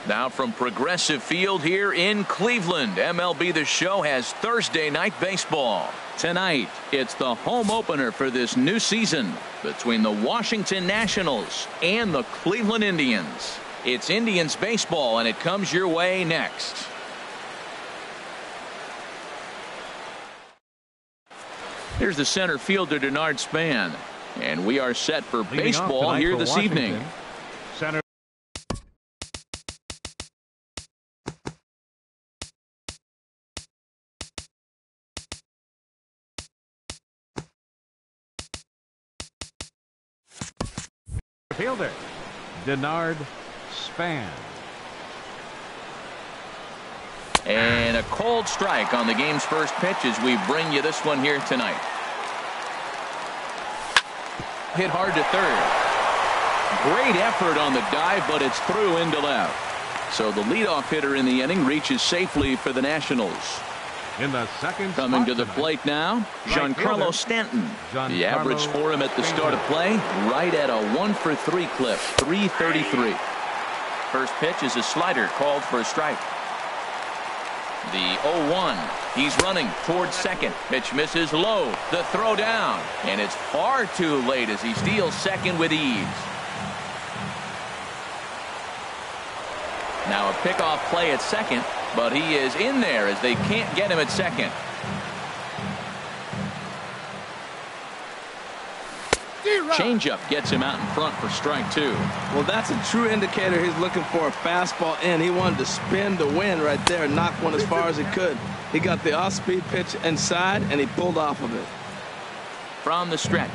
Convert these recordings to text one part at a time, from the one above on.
Now from Progressive Field here in Cleveland, MLB The Show has Thursday night baseball. Tonight, it's the home opener for this new season between the Washington Nationals and the Cleveland Indians. It's Indians baseball, and it comes your way next. Here's the center fielder, Denard Span. And we are set for baseball here this evening. Center. Fielder, Denard Span. And a cold strike on the game's first pitch as we bring you this one here tonight. Hit hard to third. Great effort on the dive, but it's through into left. So the leadoff hitter in the inning reaches safely for the Nationals. In the second coming to the plate now, Giancarlo Stanton. The average for him at the start of play, right at a 1-for-3 clip, 333. First pitch is a slider called for a strike. The 0-1. He's running towards second. Pitch misses low. The throw down. And it's far too late as he steals second with ease. Now a pickoff play at second, but he is in there as they can't get him at second. Changeup gets him out in front for strike two. Well, that's a true indicator he's looking for a fastball in. He wanted to spin to win right there and knock one as far as he could. He got the off-speed pitch inside, and he pulled off of it. From the stretch.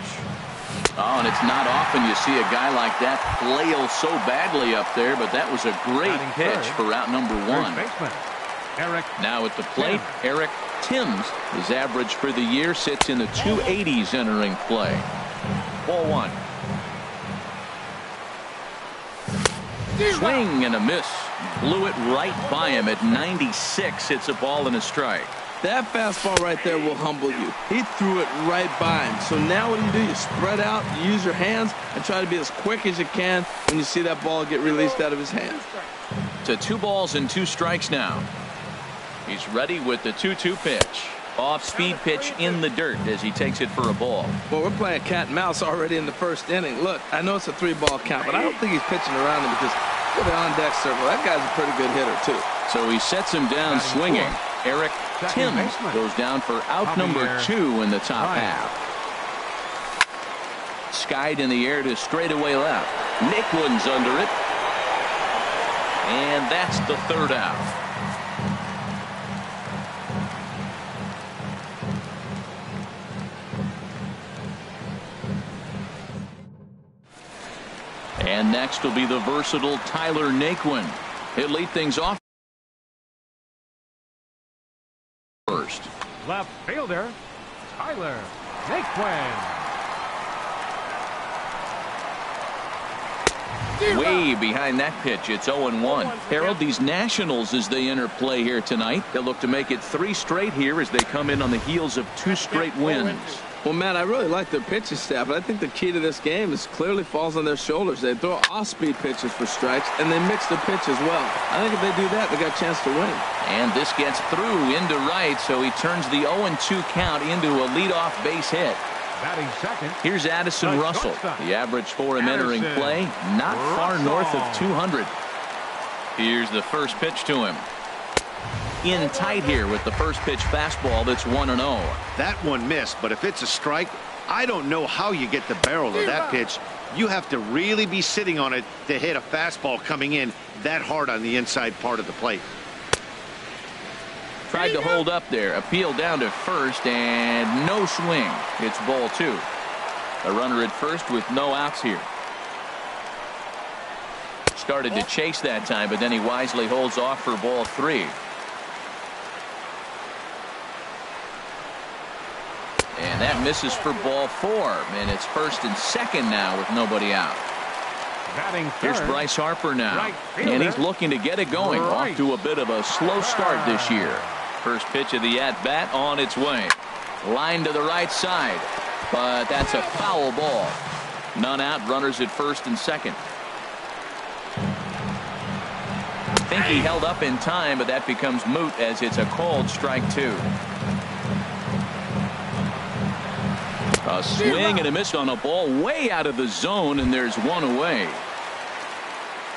Oh, and it's not often you see a guy like that flail so badly up there, but that was a great pitch for out number one. Now at the plate, Eric Timms. His average for the year sits in the 280s entering play. Ball one. Swing and a miss. Blew it right by him at 96. It's a ball and a strike. That fastball right there will humble you. He threw it right by him. So now what do? You spread out, you use your hands, and try to be as quick as you can when you see that ball get released out of his hands. To 2 balls and 2 strikes now. He's ready with the 2-2 pitch. Off-speed pitch in the dirt as he takes it for a ball. Well, we're playing cat and mouse already in the first inning. Look, I know it's a 3-ball count, but I don't think he's pitching around him because look at the on-deck circle. That guy's a pretty good hitter, too. So he sets him down swinging. Eric Timms goes down for out number 2 in the top half. Skied in the air to straightaway left. Naquin's under it. And that's the third out. And next will be the versatile Tyler Naquin. He'll lead things off first. Left fielder, Tyler Naquin. Way behind that pitch. It's 0-1. Harold, these Nationals, as they enter play here tonight, they'll look to make it 3 straight here as they come in on the heels of 2 straight wins. Well, Matt, I really like their pitching staff, but I think the key to this game is clearly falls on their shoulders. They throw off-speed pitches for strikes, and they mix the pitch as well. I think if they do that, they got a chance to win. And this gets through into right, so he turns the 0-2 count into a leadoff base hit. Batting second. Here's Addison Russell. The average for him entering play, not far north of 200. Here's the first pitch to him. In tight here with the first pitch fastball that's 1-0. That one missed, but if it's a strike, I don't know how you get the barrel of that pitch. You have to really be sitting on it to hit a fastball coming in that hard on the inside part of the plate. Tried to hold up there, appeal down to first, and no swing. It's ball 2. A runner at first with no outs here. Started to chase that time, but then he wisely holds off for ball 3. And that misses for ball 4, and it's first and second now with nobody out. Here's Bryce Harper now, and he's looking to get it going. Off to a bit of a slow start this year. First pitch of the at-bat on its way. Line to the right side, but that's a foul ball. None out, runners at first and second. think he held up in time, but that becomes moot as it's a called strike 2. A swing and a miss on a ball way out of the zone, and there's one away.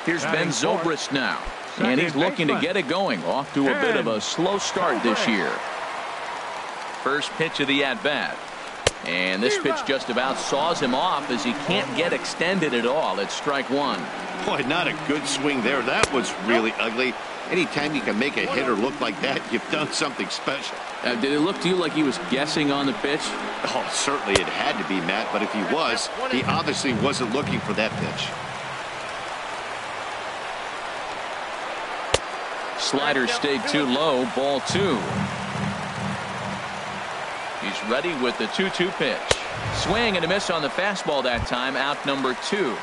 Here's Ben Zobrist now, and he's looking to get it going. Off to a bit of a slow start this year. First pitch of the at-bat. And this pitch just about saws him off as he can't get extended at all. It's strike 1. Boy, not a good swing there. That was really ugly. Anytime you can make a hitter look like that, you've done something special. Did it look to you like he was guessing on the pitch? Oh, certainly it had to be, Matt, but if he was, he obviously wasn't looking for that pitch. Slider stayed too low, ball 2. He's ready with the 2-2 pitch. Swing and a miss on the fastball that time, out number 2.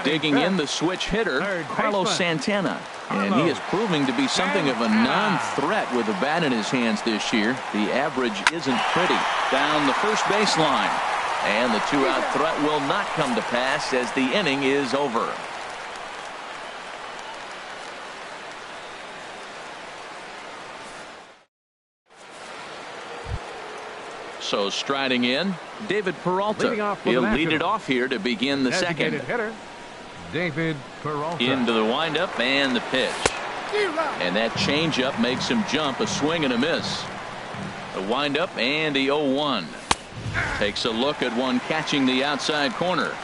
Digging in the switch hitter, Carlos Santana. And he is proving to be something of a non-threat with a bat in his hands this year. The average isn't pretty. Down the first baseline. And the 2-out threat will not come to pass as the inning is over. So striding in, David Peralta. He'll lead it off here to begin the second. Hitter, David Peralta. Into the windup and the pitch. And that changeup makes him jump. A swing and a miss. The windup and the 0-1. Takes a look at one catching the outside corner.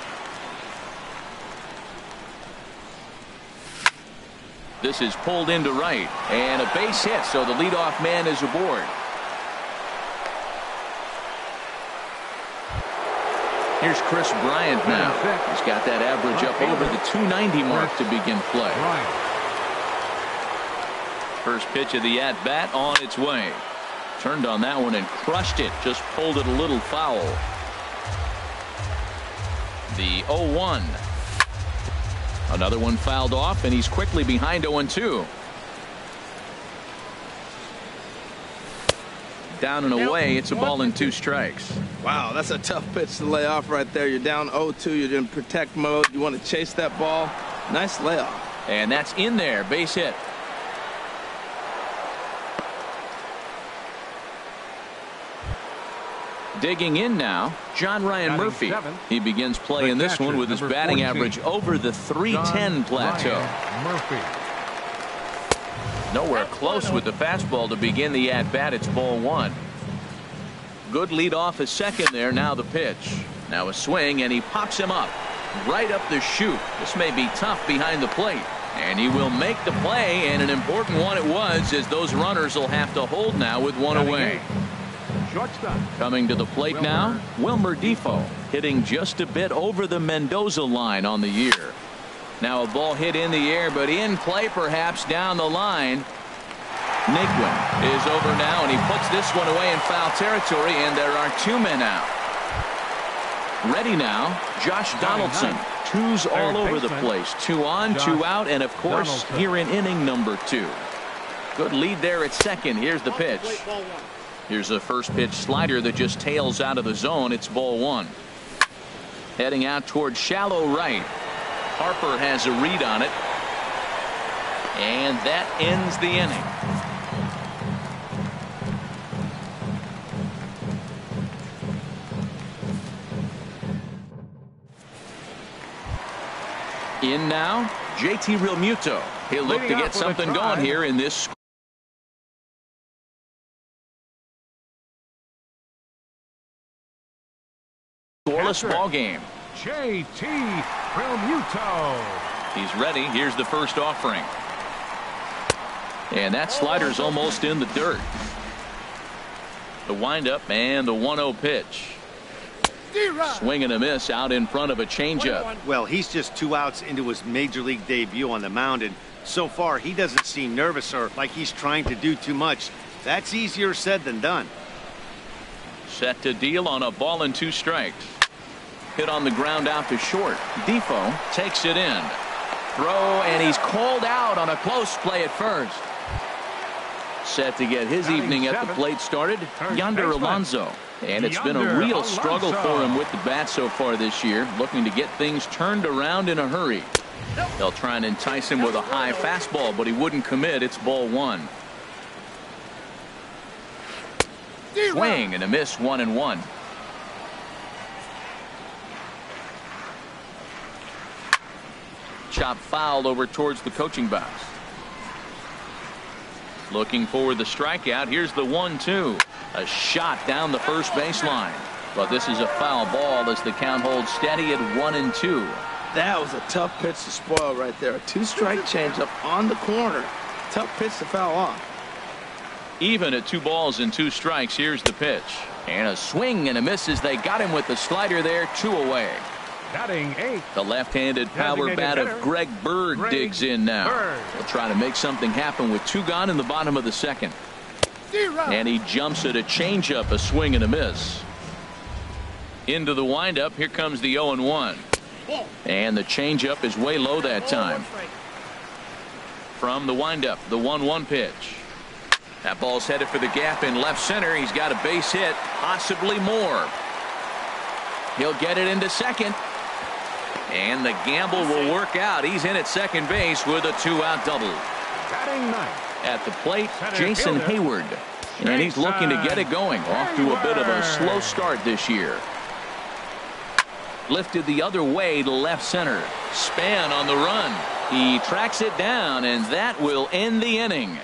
This is pulled into right. And a base hit, so the leadoff man is aboard. Here's Chris Bryant now. He's got that average up over the 290 mark to begin play. First pitch of the at-bat on its way. Turned on that one and crushed it. Just pulled it a little foul. The 0-1. Another one fouled off, and he's quickly behind 0-2. Down and away, it's a ball and 2 strikes. Wow, that's a tough pitch to lay off right there. You're down 0-2. You're in protect mode. You want to chase that ball. Nice layoff. And that's in there. Base hit. Digging in now, John Ryan Murphy. He begins play in this one with his batting average over the 310 plateau. Nowhere close with the fastball to begin the at-bat. It's ball 1. Good lead off a second there. Now the pitch. Now a swing, and he pops him up right up the chute. This may be tough behind the plate, and he will make the play, and an important one it was, as those runners will have to hold now with one away. Coming to the plate now, Wilmer Defoe, hitting just a bit over the Mendoza line on the year. Now a ball hit in the air, but in play perhaps down the line. Naquin is over now, and he puts this one away in foul territory, and there are 2 men out. Ready now, Josh Donaldson. 2s all over the place. 2 on, 2 out, and of course here in inning number 2. Good lead there at second. Here's the pitch. Here's a first pitch slider that just tails out of the zone. It's ball 1. Heading out towards shallow right. Harper has a read on it. And that ends the inning. In now, JT Realmuto. He'll look to get something going here in this scoreless ball game. JT Realmuto. He's ready. Here's the first offering. And that slider's almost in the dirt. The windup and the 1-0 pitch. Swing and a miss out in front of a changeup. Well, he's just 2 outs into his major league debut on the mound, and so far he doesn't seem nervous or like he's trying to do too much. That's easier said than done. Set to deal on a ball and 2 strikes. Hit on the ground out to short. Defoe takes it in. Throw, and he's called out on a close play at first. Set to get his evening at the plate started, Yonder Alonso. And it's been a real struggle for him with the bat so far this year, looking to get things turned around in a hurry. They'll try and entice him with a high fastball, but he wouldn't commit. It's ball one. Swing and a miss, 1-1. Chop foul over towards the coaching box. Looking for the strikeout. Here's the 1-2. A shot down the first baseline. But this is a foul ball as the count holds steady at 1-2. That was a tough pitch to spoil right there. A two-strike changeup on the corner. Tough pitch to foul off. Even at 2 balls and 2 strikes. Here's the pitch. And a swing and a miss as they got him with the slider there. 2 away. Batting 8. The left-handed power bat of Greg Bird digs in now. He'll try to make something happen with 2 gone in the bottom of the second. And he jumps at a changeup, a swing and a miss. Into the windup. Here comes the 0-1. And the changeup is way low that time. From the windup, the 1-1 pitch. That ball's headed for the gap in left center. He's got a base hit, possibly more. He'll get it into second. And the gamble will work out. He's in at second base with a 2-out double. Batting 9. At the plate, Jason Hayward. And he's looking to get it going. Off to a bit of a slow start this year. Lifted the other way to left center. Span on the run. He tracks it down, and that will end the inning.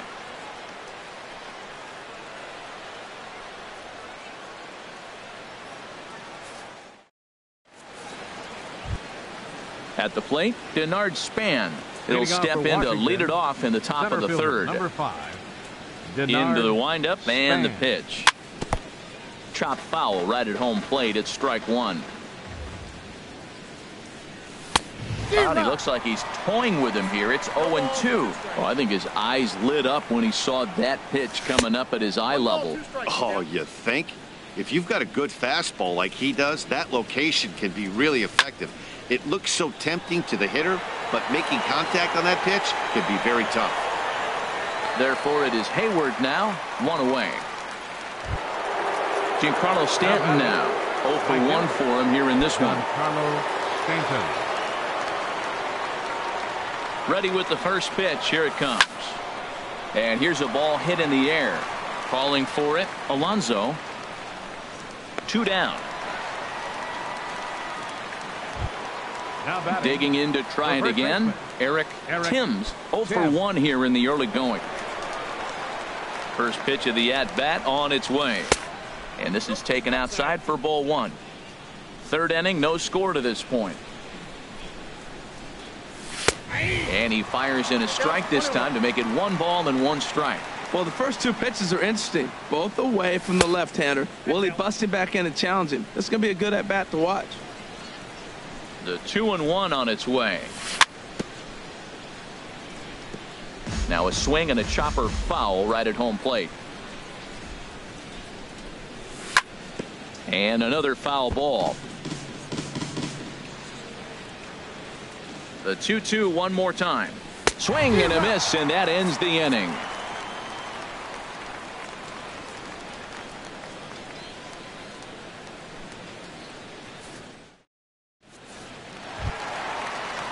At the plate, Denard Span. He'll step in to lead it off in the top of the third. Number 5. Into the windup and the pitch. Chop foul right at home plate. It's strike 1. Wow, he looks like he's toying with him here. It's 0-2. Oh, I think his eyes lit up when he saw that pitch coming up at his eye level. Oh, you think? If you've got a good fastball like he does, that location can be really effective. It looks so tempting to the hitter, but making contact on that pitch can be very tough. Therefore, it is Hayward now, 1 away. Giancarlo Stanton now, 0 for 1 for him here in this one. Giancarlo Stanton. Ready with the first pitch. Here it comes. And here's a ball hit in the air. Calling for it, Alonso. 2 down. Digging in to try it again, Eric Timms. 0 for 1 here in the early going. First pitch of the at-bat on its way. And this is taken outside for ball 1. Third inning, no score to this point. And he fires in a strike this time to make it 1 ball and 1 strike. Well, the first 2 pitches are interesting. Both away from the left-hander. Will he bust him back in and challenge him? This is going to be a good at-bat to watch. The 2-1 on its way. Now a swing and a chopper foul right at home plate. And another foul ball. The 2-2 one more time. Swing and a miss, and that ends the inning.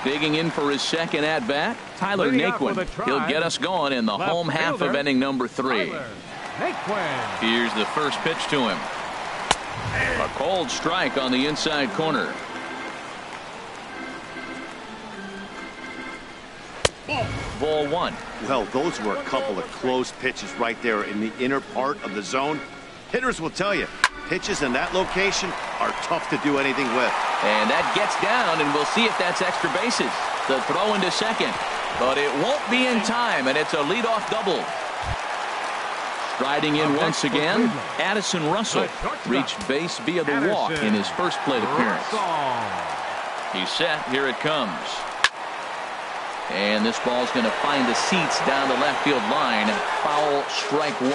Digging in for his second at-bat, Tyler Naquin. He'll get us going in the home half of inning number 3. Here's the first pitch to him. A cold strike on the inside corner. Ball 1. Well, those were a couple of close pitches right there in the inner part of the zone. Hitters will tell you, pitches in that location are tough to do anything with. And that gets down, and we'll see if that's extra bases. The throw into second, but it won't be in time, and it's a leadoff double. Striding in once again, Addison Russell reached base via the walk in his first plate appearance. He's set. Here it comes. And this ball's going to find the seats down the left field line. Foul, strike 1.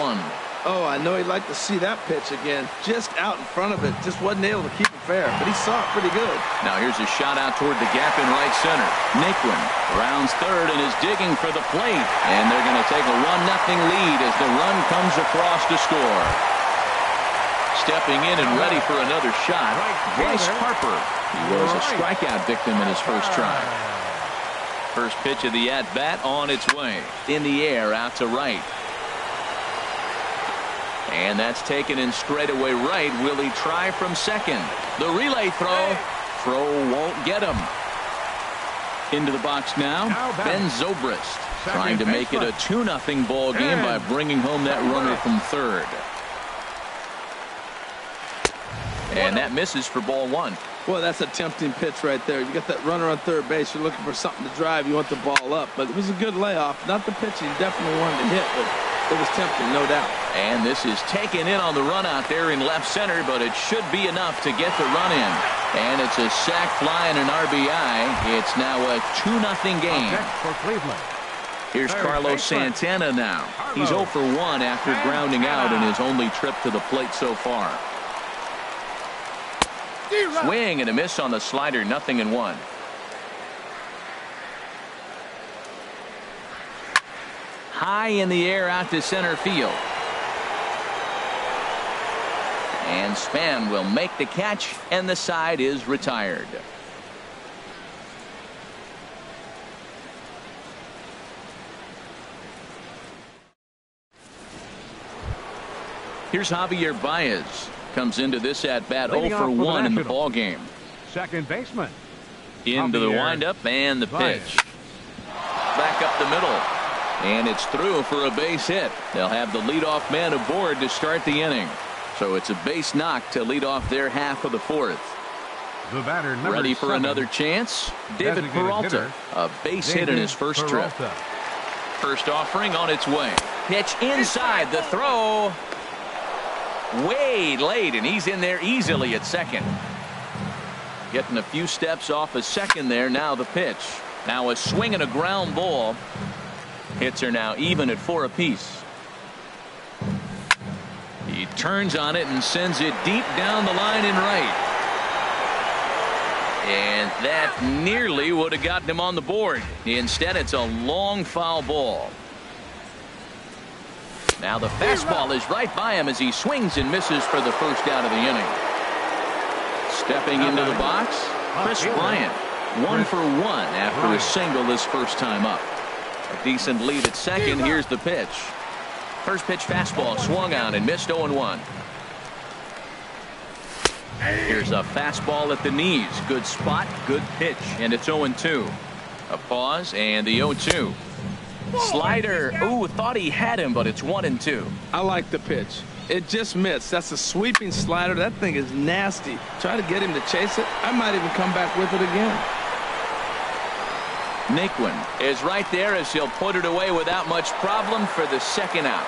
Oh, I know he'd like to see that pitch again. Just out in front of it. Just wasn't able to keep it fair, but he saw it pretty good. Now here's a shot out toward the gap in right center. Naquin rounds third and is digging for the plate. And they're going to take a 1-0 lead as the run comes across to score. Stepping in and ready for another shot, Bryce Harper. He was a strikeout victim in his first try. First pitch of the at-bat on its way. In the air, out to right. And that's taken in straightaway right. Will he try from second? The relay throw. Throw won't get him. Into the box now. Ben Zobrist trying to make it a 2-0 ball game by bringing home that runner from third. And that misses for ball one. Boy, that's a tempting pitch right there. You got that runner on third base. You're looking for something to drive. You want the ball up. But it was a good layoff. Not the pitch he definitely wanted to hit, but it was tempting, no doubt. And this is taken in on the run out there in left center, but it should be enough to get the run in. And it's a sac fly and an RBI. It's now a 2-0 game. For Cleveland. Here's Carlos Santana now. He's 0 for 1 after grounding out in his only trip to the plate so far. Swing and a miss on the slider, 0-1. High in the air out to center field. And Span will make the catch, and the side is retired. Here's Javier Baez. Comes into this at-bat 0 for 1 in the ball game. Second baseman. Into the windup and the pitch. Back up the middle. And it's through for a base hit. They'll have the leadoff man aboard to start the inning. So it's a base knock to lead off their half of the fourth. The batter, ready for 7. another chance. David Peralta. A base hit in his first trip. First offering on its way. Pitch inside. The throw. Way late, and he's in there easily at second. Getting a few steps off a second there. Now the pitch. Now a swing and a ground ball. Hits are now even at 4 apiece. He turns on it and sends it deep down the line in right. And that nearly would have gotten him on the board. Instead, it's a long foul ball. Now the fastball is right by him as he swings and misses for the first out of the inning. Stepping into the box, Chris Bryant. 1 for 1 after a single his first time up. A decent lead at second. Here's the pitch. First pitch fastball swung on and missed 0-1. Here's a fastball at the knees. Good spot, good pitch, and it's 0-2. A pause and the 0-2. Slider. Ooh, thought he had him, but it's 1-2. I like the pitch. It just missed. That's a sweeping slider. That thing is nasty. Try to get him to chase it. I might even come back with it again. Naquin is right there as he'll put it away without much problem for the second out.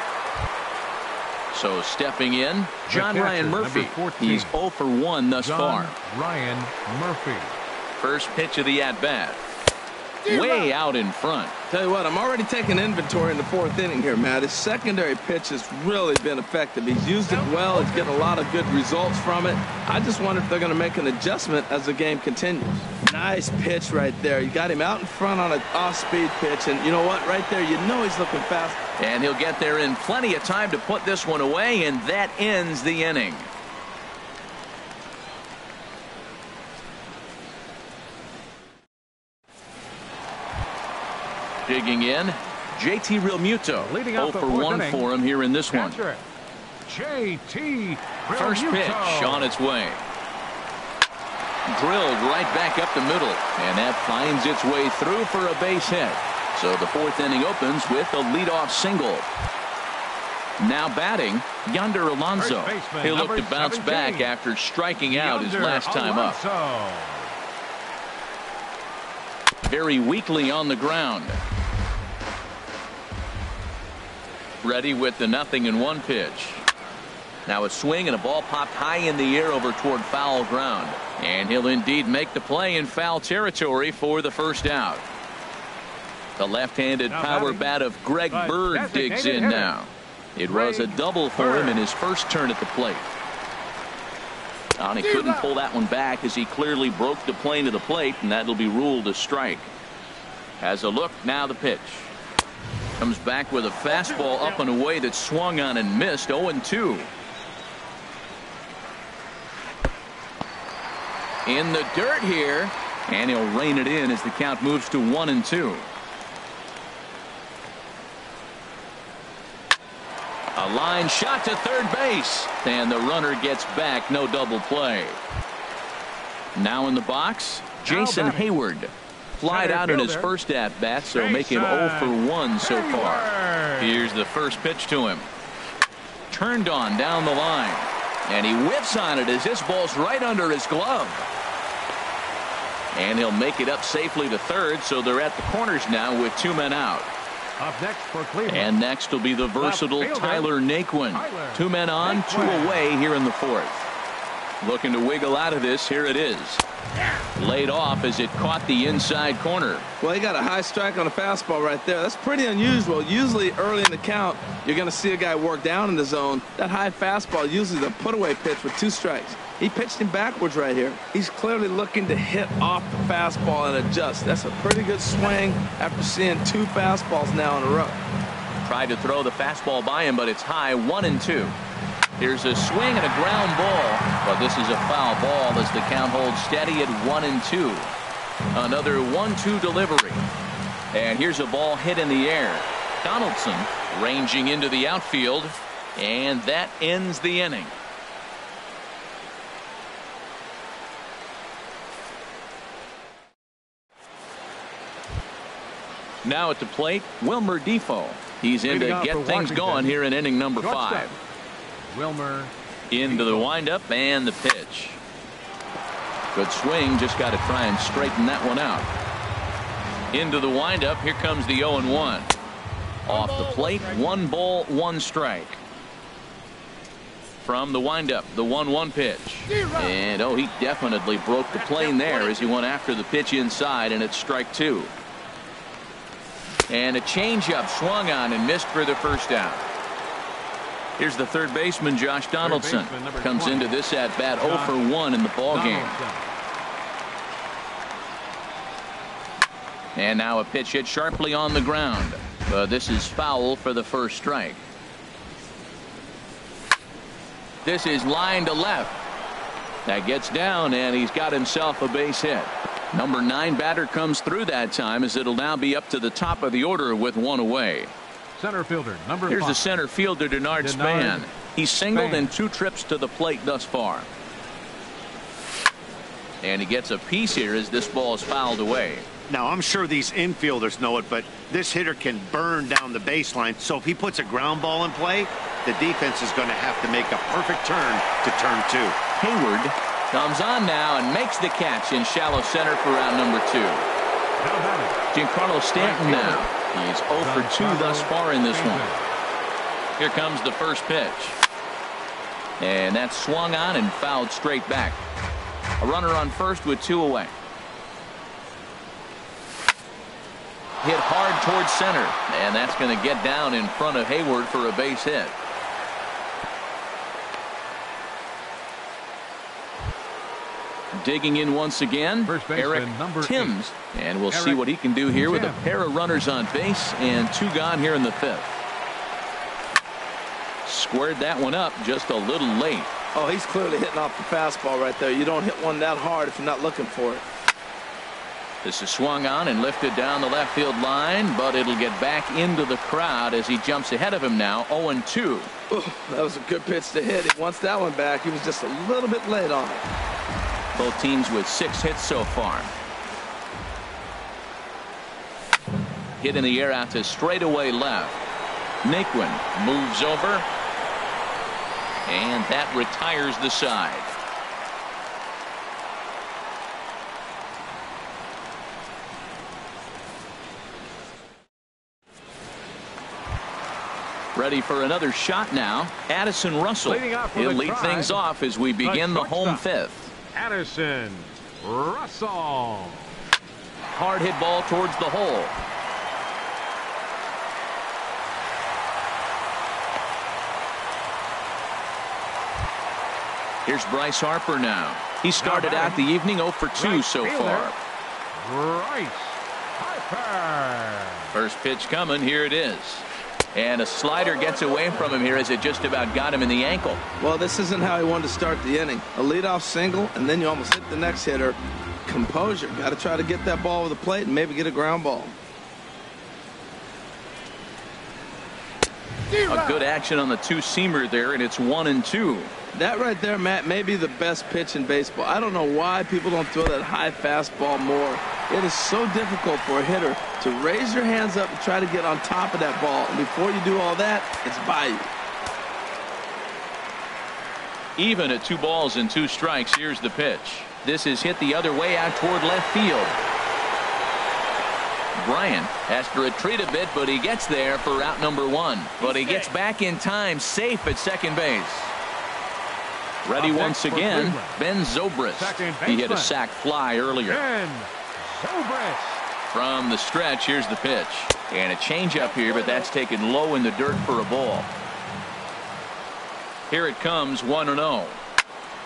So stepping in, John Ryan Murphy. He's 0 for 1 thus far. Ryan Murphy. First pitch of the at-bat. Way out in front. Tell you what, I'm already taking inventory in the 4th inning here, Matt. His secondary pitch has really been effective. He's used it well. He's getting a lot of good results from it. I just wonder if they're going to make an adjustment as the game continues. Nice pitch right there. You got him out in front on an off-speed pitch, and you know what? Right there, you know he's looking fast. And he'll get there in plenty of time to put this one away, and that ends the inning. Digging in, JT Realmuto. 0 for 1 for him here in this one. JT Realmuto. First pitch on its way. Drilled right back up the middle, and that finds its way through for a base hit. So the 4th inning opens with a leadoff single. Now batting, Yonder Alonso. He'll look to bounce back after striking out his last time up. Very weakly on the ground. Ready with the 0-1 pitch. Now a swing and a ball popped high in the air over toward foul ground. And he'll indeed make the play in foul territory for the first out. The left-handed power bat of Greg Bird digs in now. It was a double for him in his first turn at the plate. And he couldn't pull that one back as he clearly broke the plane to the plate, and that'll be ruled a strike. Has a look, now the pitch. Comes back with a fastball up and away that swung on and missed. 0-2. In the dirt here. And he'll rein it in as the count moves to 1-2. A line shot to third base, and the runner gets back. No double play. Now in the box, Jason Hayward. Flied out in his first at-bat, so make him 0 for 1 so far. Here's the first pitch to him. Turned on down the line. And he whips on it as this ball's right under his glove. And he'll make it up safely to third, so they're at the corners now with 2 men out. Up next for Cleveland. And next will be the versatile Tyler Naquin. 2 men on, 2 away here in the 4th. Looking to wiggle out of this. Here it is. Laid off as it caught the inside corner. Well, he got a high strike on a fastball right there. That's pretty unusual. Usually early in the count, you're going to see a guy work down in the zone. That high fastball usually the put-away pitch with 2 strikes. He pitched him backwards right here. He's clearly looking to hit off the fastball and adjust. That's a pretty good swing after seeing 2 fastballs now in a row. Tried to throw the fastball by him, but it's high. 1-2. Here's a swing and a ground ball, but this is a foul ball as the count holds steady at 1-2. Another 1-2 delivery. And here's a ball hit in the air. Donaldson ranging into the outfield, and that ends the inning. Now at the plate, Wilmer Defoe. He's in to get things going here in inning number 5. Wilmer into the windup and the pitch. Good swing, just got to try and straighten that one out. Into the windup, here comes the 0-1. Off the plate, 1 ball, 1 strike. From the windup, the 1-1 pitch. And he definitely broke the plane there as he went after the pitch inside, and it's strike 2. And a changeup swung on and missed for the first out. Here's the third baseman, Josh Donaldson. Comes into this at-bat 0 for 1 in the ballgame. And now a pitch hit sharply on the ground. But this is foul for the first strike. This is line to left. That gets down, and he's got himself a base hit. Number 9 batter comes through that time as it'll now be up to the top of the order with 1 away. Center fielder, number 5. Here's the center fielder, Denard Span. He's singled in 2 trips to the plate thus far. And he gets a piece here as this ball is fouled away. Now, I'm sure these infielders know it, but this hitter can burn down the baseline. So if he puts a ground ball in play, the defense is going to have to make a perfect turn to turn 2. Hayward comes on now and makes the catch in shallow center for out number 2. Giancarlo Stanton now. He's 0 for 2 thus far in this one. Here comes the first pitch. And that's swung on and fouled straight back. A runner on first with 2 away. Hit hard towards center. And that's going to get down in front of Hayward for a base hit. Digging in once again, Eric Timms. And we'll see what he can do here with a pair of runners on base and 2 gone here in the 5th. Squared that one up just a little late. Oh, he's clearly hitting off the fastball right there. You don't hit one that hard if you're not looking for it. This is swung on and lifted down the left field line, but it'll get back into the crowd as he jumps ahead of him now, 0-2. That was a good pitch to hit. He wants that one back. He was just a little bit late on it. Both teams with 6 hits so far. Hit in the air out to straightaway left. Naquin moves over. And that retires the side. Ready for another shot now. Addison Russell. He'll lead things off as we begin the home 5th. Addison Russell. Hard hit ball towards the hole. Here's Bryce Harper now. He started out the evening 0 for 2 so far. Bryce Harper. First pitch coming. Here it is. And a slider gets away from him here as it just about got him in the ankle. Well, this isn't how he wanted to start the inning. A leadoff single, and then you almost hit the next hitter. composure. Got to try to get that ball over the plate and maybe get a ground ball. A good action on the two-seamer there, and it's 1-2. That right there, Matt, may be the best pitch in baseball. I don't know why people don't throw that high fastball more. It is so difficult for a hitter to raise your hands up and try to get on top of that ball. And before you do all that, it's by you. Even at 2 balls and 2 strikes, here's the pitch. This is hit the other way out toward left field. Bryant has to retreat a bit, but he gets there for out number 1. But he gets back in time, safe at second base. Ready once again, Ben Zobrist. He hit a sac fly earlier. Ben Zobrist. From the stretch, here's the pitch. And a changeup here, but that's taken low in the dirt for a ball. Here it comes, 1-0.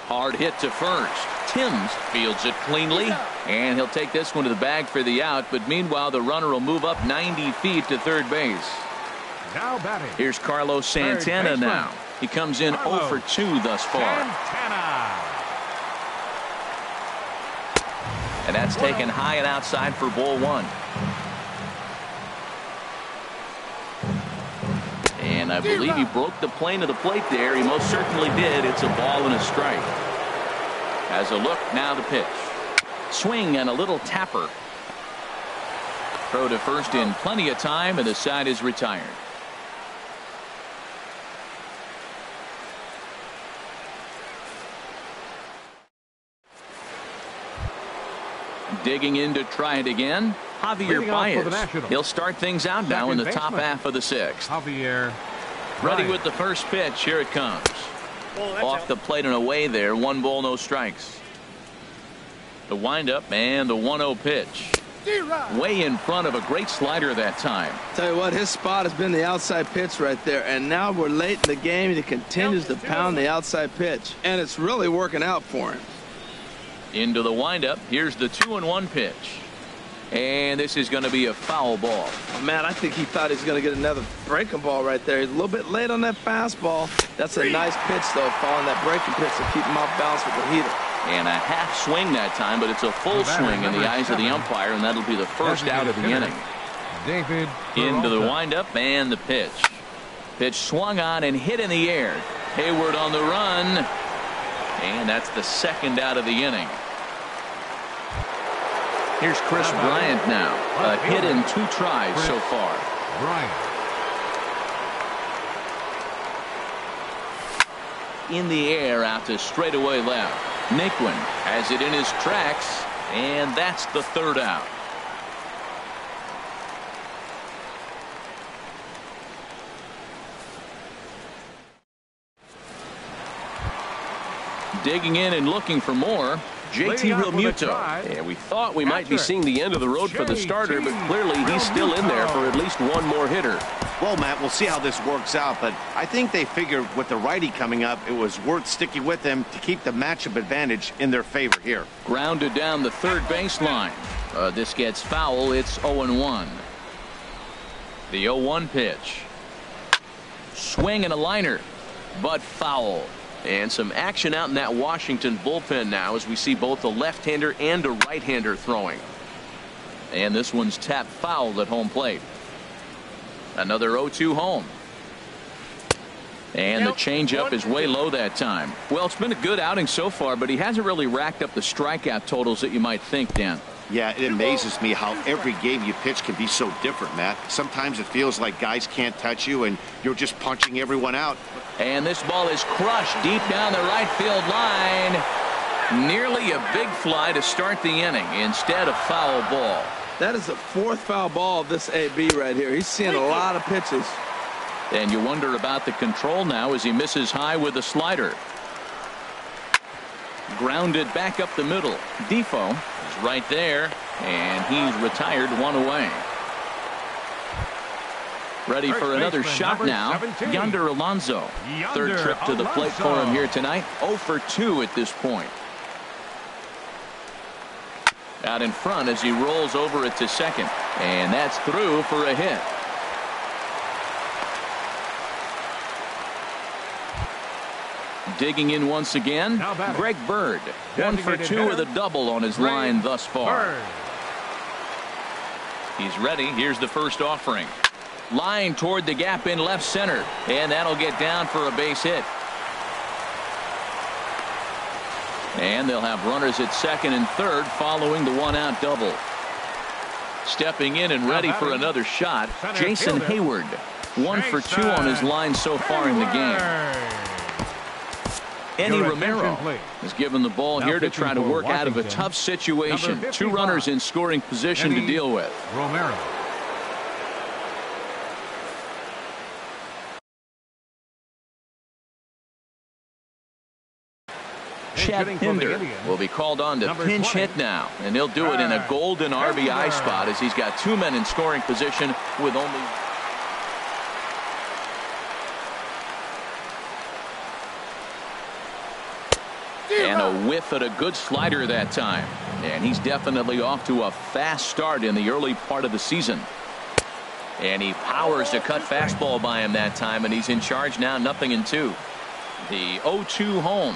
Hard hit to first. Timms fields it cleanly, and he'll take this one to the bag for the out. But meanwhile, the runner will move up 90 feet to third base. Now batting. Here's Carlos Santana now. He comes in 0 for 2 thus far. Santana. And that's taken high and outside for ball 1. And I believe he broke the plane of the plate there. He most certainly did. It's a ball and a strike. As a look, now the pitch. Swing and a little tapper. Throw to first in plenty of time, and the side is retired. Digging in to try it again, Javier Baez. He'll start things out now in the top half of the 6th. Javier. Ready with the first pitch. Here it comes. Off the plate and away there. 1 ball, no strikes. The windup and the 1-0 pitch. Way in front of a great slider that time. Tell you what, his spot has been the outside pitch right there. And now we're late in the game, and he continues to pound the outside pitch. And it's really working out for him. Into the windup. Here's the 2-1 pitch. And this is going to be a foul ball. Oh, man, I think he thought he was going to get another breaking ball right there. He's a little bit late on that fastball. That's a nice pitch, though, following that breaking pitch to keep him off balance with the heater. And a half swing that time, but it's a full swing in the eyes of the umpire, and that'll be the first out of the inning. David Into the windup and the pitch. Pitch swung on and hit in the air. Hayward on the run. And that's the second out of the inning. Here's Chris Bryant now. A hit in 2 tries so far. Bryant. In the air out to straightaway left. Naquin has it in his tracks, and that's the 3rd out. Digging in and looking for more. JT Realmuto. And we thought we might be seeing the end of the road for the starter, but clearly he's still in there for at least 1 more hitter. Well, Matt, we'll see how this works out, but I think they figured with the righty coming up, it was worth sticking with him to keep the matchup advantage in their favor here. Grounded down the third baseline. This gets foul. It's 0-1. The 0-1 pitch. Swing and a liner, but foul. And some action out in that Washington bullpen now as we see both a left-hander and a right-hander throwing. And this one's tapped foul at home plate. Another 0-2 home. And the changeup is way low that time. Well, it's been a good outing so far, but he hasn't really racked up the strikeout totals that you might think, Dan. Yeah, it amazes me how every game you pitch can be so different, Matt. Sometimes it feels like guys can't touch you and you're just punching everyone out. And this ball is crushed deep down the right field line. Nearly a big fly to start the inning. Instead, a foul ball. That is the 4th foul ball of this AB right here. He's seeing a lot of pitches. And you wonder about the control now as he misses high with a slider. Grounded back up the middle. Defoe is right there, and he's retired 1 away. Ready for another shot now. 17. Yonder Alonso. Third trip to the plate for him here tonight. 0 for 2 at this point. Out in front as he rolls over it to second. And that's through for a hit. Digging in once again, Greg Bird. 1 for 2 with a double on his line thus far. He's ready. Here's the first offering. Line toward the gap in left center. And that'll get down for a base hit. And they'll have runners at second and third following the one-out double. Stepping in and ready for another shot, Jason Hayward. 1 for 2 on his line so far in the game. Eddie Romero is given the ball here to try to work out of a tough situation. 2 runners in scoring position to deal with. Romero. Chad Pinder will be called on to pinch hit now, and he'll do it in a golden RBI spot as he's got 2 men in scoring position with only. And a whiff at a good slider that time. And he's definitely off to a fast start in the early part of the season. And he powers a cut fastball by him that time, and he's in charge now, 0-2. The 0-2 home.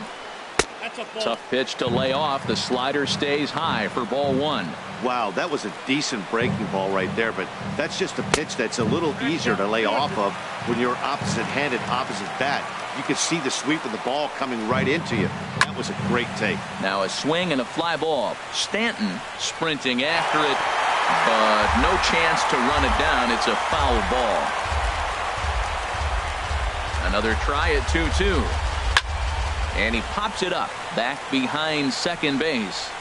Tough pitch to lay off. The slider stays high for ball 1. Wow, that was a decent breaking ball right there, but that's just a pitch that's a little easier to lay off of when you're opposite-handed, opposite bat. You can see the sweep of the ball coming right into you. That was a great take. Now a swing and a fly ball. Stanton sprinting after it, but no chance to run it down. It's a foul ball. Another try at 2-2. And he pops it up back behind second base.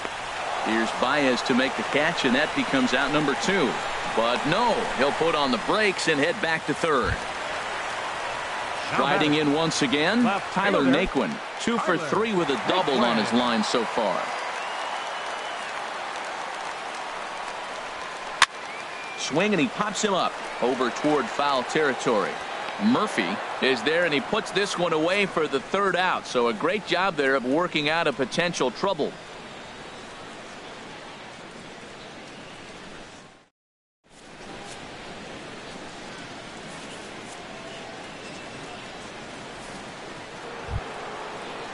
Here's Baez to make the catch, and that becomes out number 2. But no, he'll put on the brakes and head back to third. Striding in once again, Tyler Naquin. 2 for 3 with a double on his line so far. Swing, and he pops him up over toward foul territory. Murphy is there, and he puts this one away for the 3rd out. So a great job there of working out a potential trouble.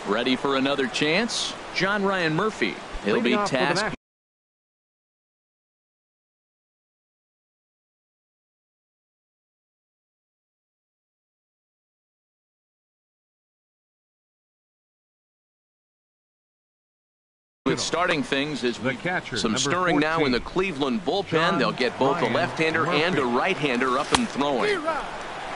Ready for another chance? John Ryan Murphy. He'll be tasked with starting things as some stirring now in the Cleveland bullpen. They'll get both a left-hander and a right-hander up and throwing.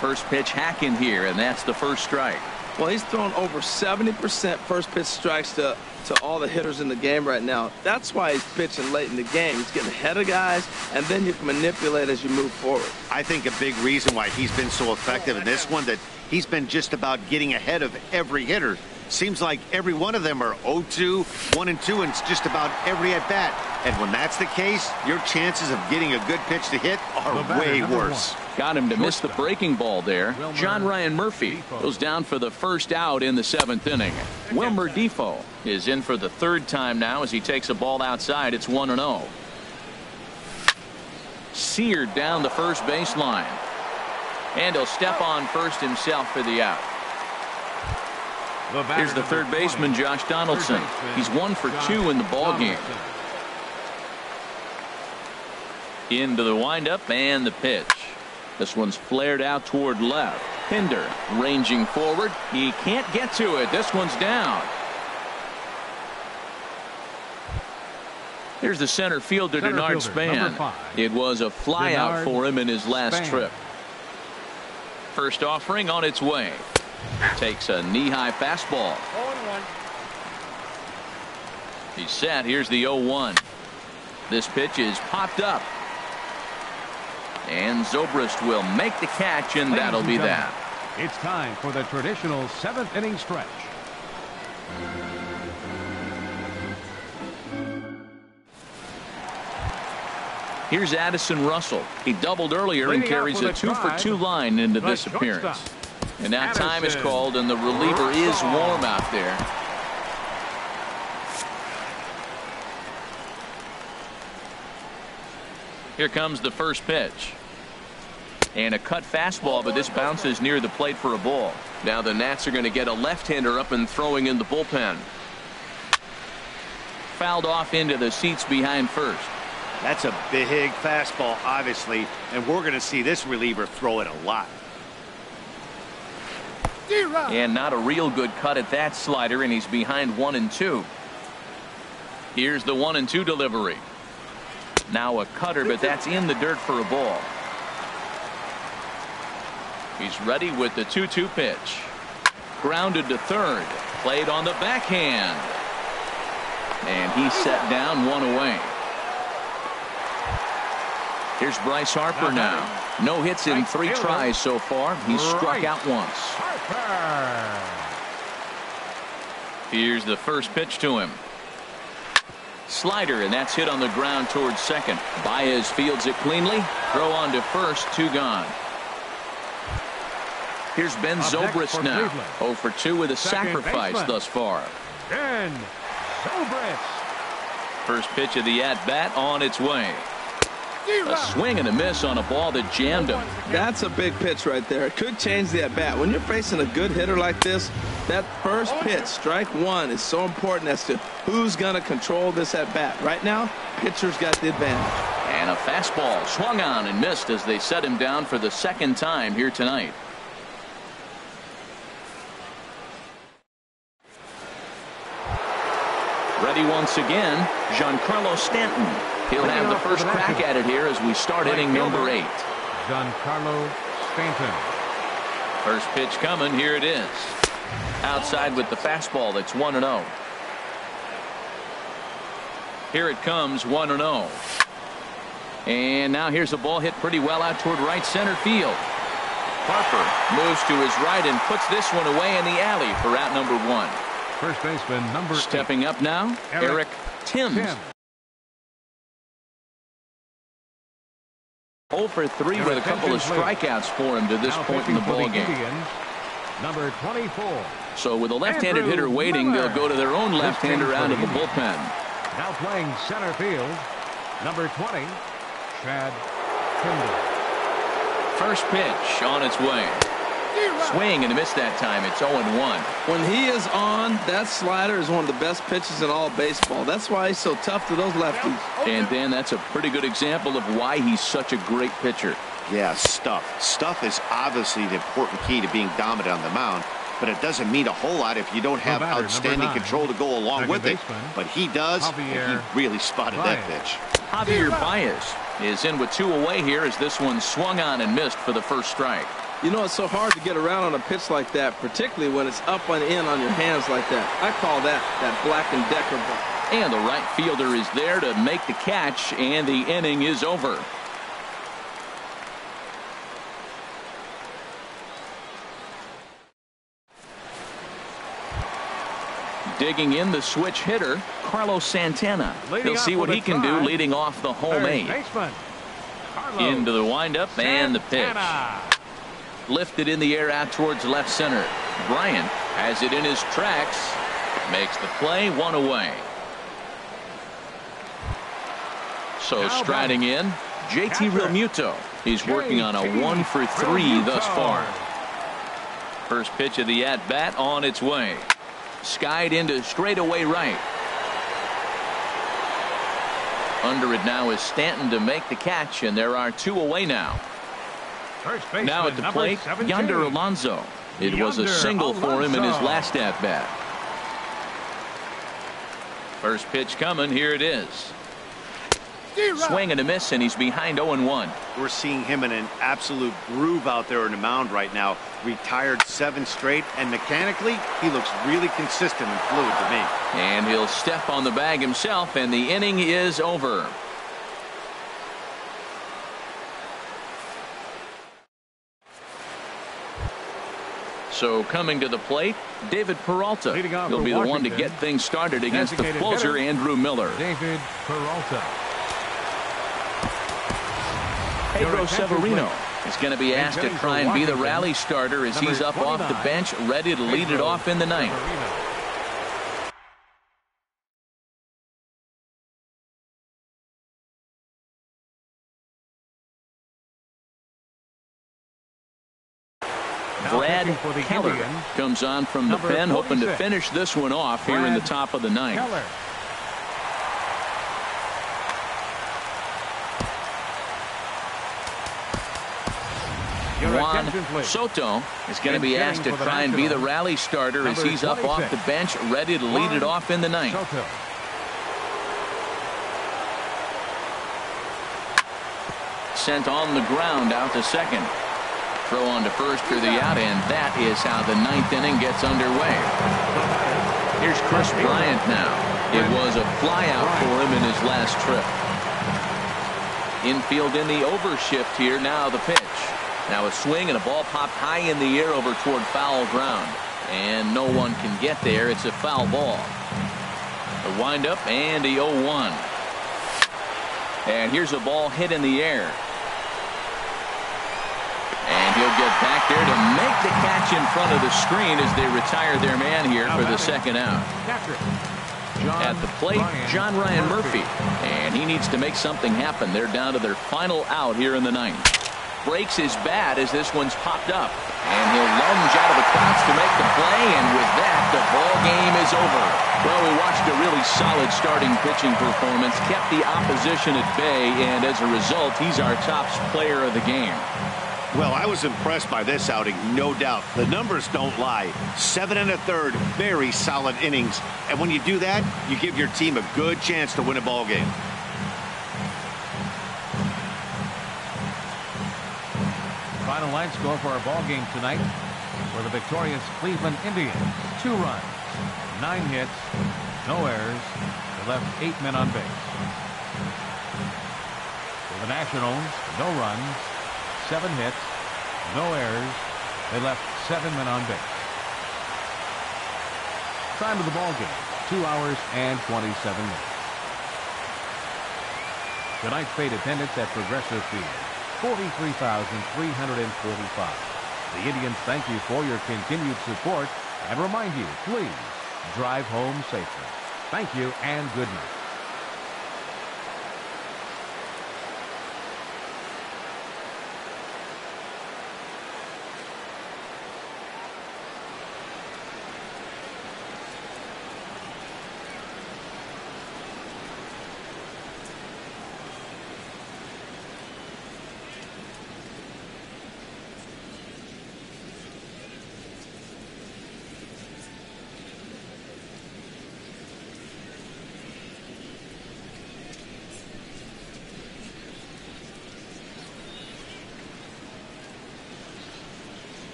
First pitch hack in here, and that's the first strike. Well, he's thrown over 70% first pitch strikes to all the hitters in the game right now. That's why he's pitching late in the game. He's getting ahead of guys, and then you can manipulate as you move forward. I think a big reason why he's been so effective in this one, that he's been just about getting ahead of every hitter. Seems like every one of them are 0-2, 1-2, and it's just about every at-bat. And when that's the case, your chances of getting a good pitch to hit are way worse. Got him to miss the breaking ball there. John Ryan Murphy goes down for the first out in the 7th inning. Wilmer Defoe is in for the 3rd time now as he takes a ball outside. It's 1-0. Seared down the first baseline. And he'll step on first himself for the out. Here's the third baseman, Josh Donaldson. He's 1 for 2 in the ball game. Into the windup and the pitch. This one's flared out toward left. Pinder ranging forward. He can't get to it. This one's down. Here's the center fielder, Denard Span. It was a flyout for him in his last trip. First offering on its way. Takes a knee-high fastball. 0-1. He's set. Here's the 0-1. This pitch is popped up. And Zobrist will make the catch, and that'll be that. It's time for the traditional 7th inning stretch. Here's Addison Russell. He doubled earlier and carries a 2 for 2 line into this appearance. And now time is called, and the reliever is warm out there. Here comes the first pitch. And a cut fastball, but this bounces near the plate for a ball. Now the Nats are going to get a left-hander up and throwing in the bullpen. Fouled off into the seats behind first. That's a big fastball, obviously, and we're going to see this reliever throw it a lot. And not a real good cut at that slider, and he's behind 1-2. Here's the 1-2 delivery. Now a cutter, but that's in the dirt for a ball. He's ready with the 2-2 pitch. Grounded to third. Played on the backhand. And he's set down, one away. Here's Bryce Harper now. No hits in 3 tries so far. He's struck out once. Here's the first pitch to him. Slider, and that's hit on the ground towards second. Baez fields it cleanly. Throw on to first, 2 gone. Here's Ben Zobrist now. 0 for 2 with a sacrifice thus far. Ben Zobrist. First pitch of the at-bat on its way. A swing and a miss on a ball that jammed him. That's a big pitch right there. It could change the at-bat. When you're facing a good hitter like this, that first pitch, strike one, is so important as to who's going to control this at-bat. Right now, pitcher's got the advantage. And a fastball swung on and missed as they set him down for the second time here tonight. Ready once again, Giancarlo Stanton. He'll have the first crack at it here as we start inning number 8. Giancarlo Stanton. First pitch coming. Here it is. Outside with the fastball. That's 1-0. Here it comes, 1-0. And now here's a ball hit pretty well out toward right center field. Harper moves to his right and puts this one away in the alley for out number 1. First baseman number 8. Stepping up now, Eric Timms. 0 for 3 with a couple of strikeouts for him to this point in the ball game. Number 24. So with a left-handed hitter waiting, they'll go to their own left-hander out of the bullpen. Now playing center field, number 20, Chad Kimball. First pitch on its way. Swing and a miss that time. It's 0-1. When he is on, that slider is one of the best pitches in all baseball. That's why he's so tough to those lefties. And Dan, that's a pretty good example of why he's such a great pitcher. Yeah, stuff. Stuff is obviously the important key to being dominant on the mound, but it doesn't mean a whole lot if you don't have outstanding control to go along with it. But he does, and he really spotted that pitch. Javier Baez is in with 2 away here as this one swung on and missed for the first strike. You know, it's so hard to get around on a pitch like that, particularly when it's up and in on your hands like that. I call that Black & Decker ball. And the right fielder is there to make the catch, and the inning is over. Digging in the switch hitter, Carlos Santana. He'll see what he can do leading off the home 8. Into the windup and the pitch. Lifted in the air out towards left center. Bryant has it in his tracks. Makes the play, 1 away. So striding in, JT Realmuto. He's working on a 1 for 3 thus far. First pitch of the at-bat on its way. Skied into straightaway right. Under it now is Stanton to make the catch, and there are 2 away now. Now at the plate, Yonder Alonso. It was a single for him in his last at-bat. First pitch coming. Here it is. Swing and a miss, and he's behind 0-1. We're seeing him in an absolute groove out there on the mound right now. Retired 7 straight, and mechanically, he looks really consistent and fluid to me. And he'll step on the bag himself, and the inning is over. So coming to the plate, David Peralta. He'll be the one to get things started against the closer, Andrew Miller. David Peralta. Pedro Severino is going to be asked to try and be the rally starter as he's up off the bench, ready to lead it off in the 9th. Brad pitching for the Keller Indians, comes on from the number pen, hoping to 46. finish this one off here in the Brad top of the ninth. Keller. Your Juan attention, please. Soto is going to be Hitting asked to for the try and be the Nationals, rally starter as number he's up off 26. the bench, ready to lead it Juan off in the ninth. Soto. Sent on the ground out to second. Throw on to first for the out, and that is how the ninth inning gets underway. Here's Chris Bryant now. It was a fly out for him in his last trip. Infield in the overshift here. Now the pitch. Now a swing and a ball popped high in the air over toward foul ground. And no one can get there. It's a foul ball. The windup and the 0-1. And here's a ball hit in the air. And he'll get back there to make the catch in front of the screen as they retire their man here for the second out. At the plate, John Ryan Murphy. And he needs to make something happen. They're down to their final out here in the ninth. Breaks his bat as this one's popped up. And he'll lunge out of the clouds to make the play. And with that, the ball game is over. Well, we watched a really solid starting pitching performance. Kept the opposition at bay. And as a result, he's our top player of the game. Well, I was impressed by this outing, no doubt. The numbers don't lie. 7 1/3, very solid innings. And when you do that, you give your team a good chance to win a ball game. Final line score for our ball game tonight for the victorious Cleveland Indians: 2 runs, 9 hits, no errors. They left 8 men on base. For the Nationals, no runs, 7 hits, no errors. They left 7 men on base. Time of the ball game, 2 hours and 27 minutes. Tonight's paid attendance at Progressive Field, 43,345. The Indians thank you for your continued support and remind you, please drive home safely. Thank you and good night.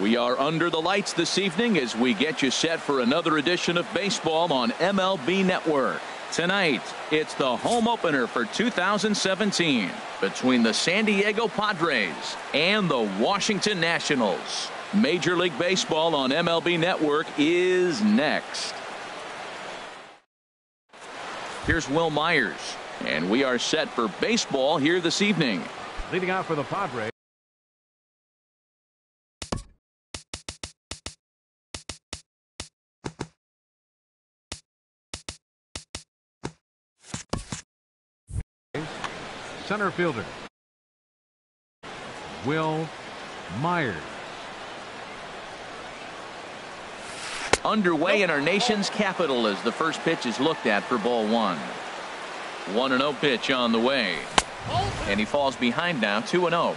We are under the lights this evening as we get you set for another edition of baseball on MLB Network. Tonight, it's the home opener for 2017 between the San Diego Padres and the Washington Nationals. Major League Baseball on MLB Network is next. Here's Will Myers, and we are set for baseball here this evening. Leading out for the Padres. Center fielder Will Myers. Underway in our nation's capital as the first pitch is looked at for ball one. 1-0 pitch on the way. And he falls behind now, 2-0.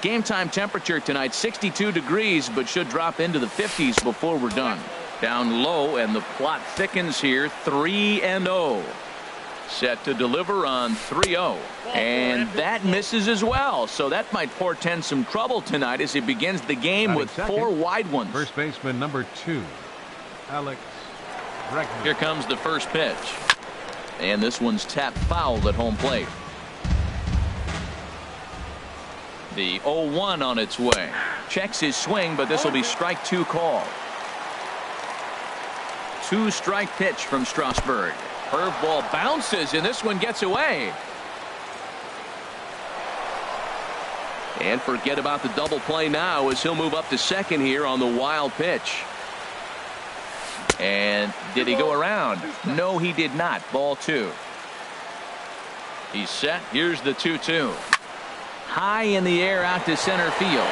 Game time temperature tonight 62 degrees, but should drop into the 50s before we're done. Down low, and the plot thickens here, 3-0. Set to deliver on 3-0. And that misses as well. So that might portend some trouble tonight as he begins the game with four wide ones. First baseman number 2, Alex Bregman. Here comes the first pitch. And this one's tapped foul at home plate. The 0-1 on its way. Checks his swing, but this will be strike 2 call. 2-strike pitch from Strasburg. Curveball bounces, and this one gets away. And forget about the double play now as he'll move up to second here on the wild pitch. And did he go around? No, he did not. Ball 2. He's set. Here's the 2-2. High in the air out to center field.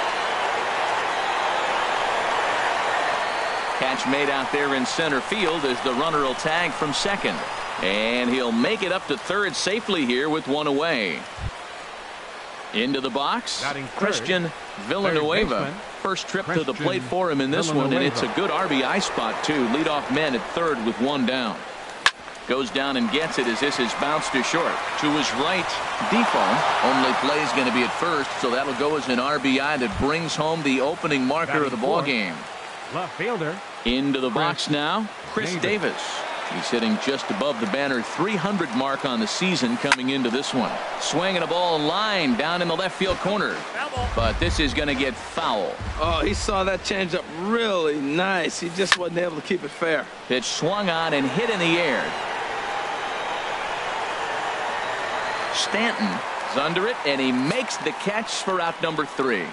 Catch made out there in center field as the runner will tag from second. And he'll make it up to third safely here with one away. Into the box, Christian Villanueva. First trip to the plate for him in this one, and it's a good RBI spot too. Leadoff man at third with one down. Goes down and gets it as this is bounced to short. To his right, Defoe. Only play is going to be at first, so that'll go as an RBI that brings home the opening marker of the ball game. Left fielder. Into the box now, Chris Davis. He's hitting just above the banner 300 mark on the season coming into this one. Swinging a ball in line down in the left field corner. But this is going to get foul. Oh, he saw that changeup really nice. He just wasn't able to keep it fair. Pitch swung on and hit in the air. Stanton is under it, and he makes the catch for out number 3.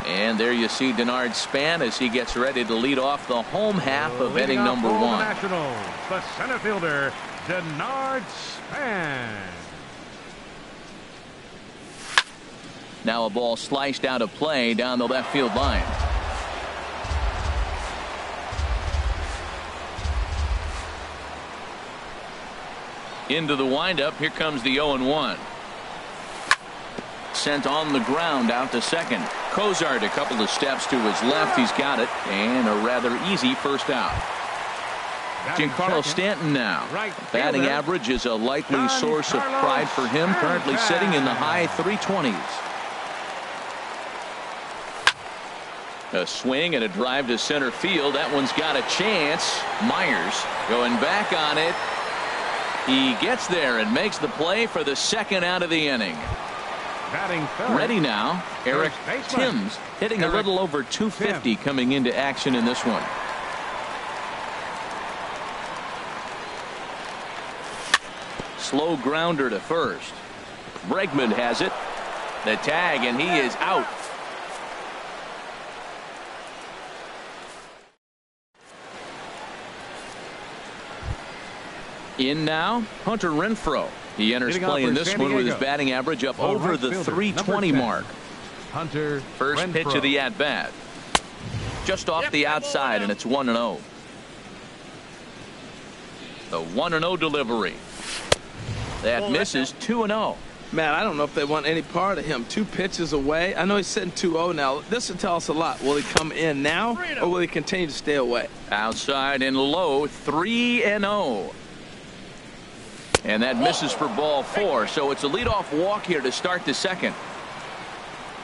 And there you see Denard Span as he gets ready to lead off the home half of inning number 1. Nationals, the center fielder, Denard Span. Now a ball sliced out of play down the left field line. Into the windup. Here comes the 0-1. Sent on the ground out to second. Cozart a couple of steps to his left. He's got it, and a rather easy first out. Giancarlo Stanton now. Batting average is a likely source of pride for him. Currently sitting in the high 320s. A swing and a drive to center field. That one's got a chance. Myers going back on it. He gets there and makes the play for the second out of the inning. Ready now, Eric Timms hitting a little over 250 coming into action in this one. Slow grounder to first. Bregman has it. The tag, and he is out. In now, Hunter Renfroe. He enters play in this one with his batting average up over the 320 mark. Hunter First Renfroe. pitch of the at-bat. Just off the outside, and it's 1-0. The 1-0 delivery. That misses. 2-0. Man, I don't know if they want any part of him. 2 pitches away. I know he's sitting 2-0 now. This will tell us a lot. Will he come in now, or will he continue to stay away? Outside and low, 3-0. And that misses for ball 4. So it's a leadoff walk here to start the second.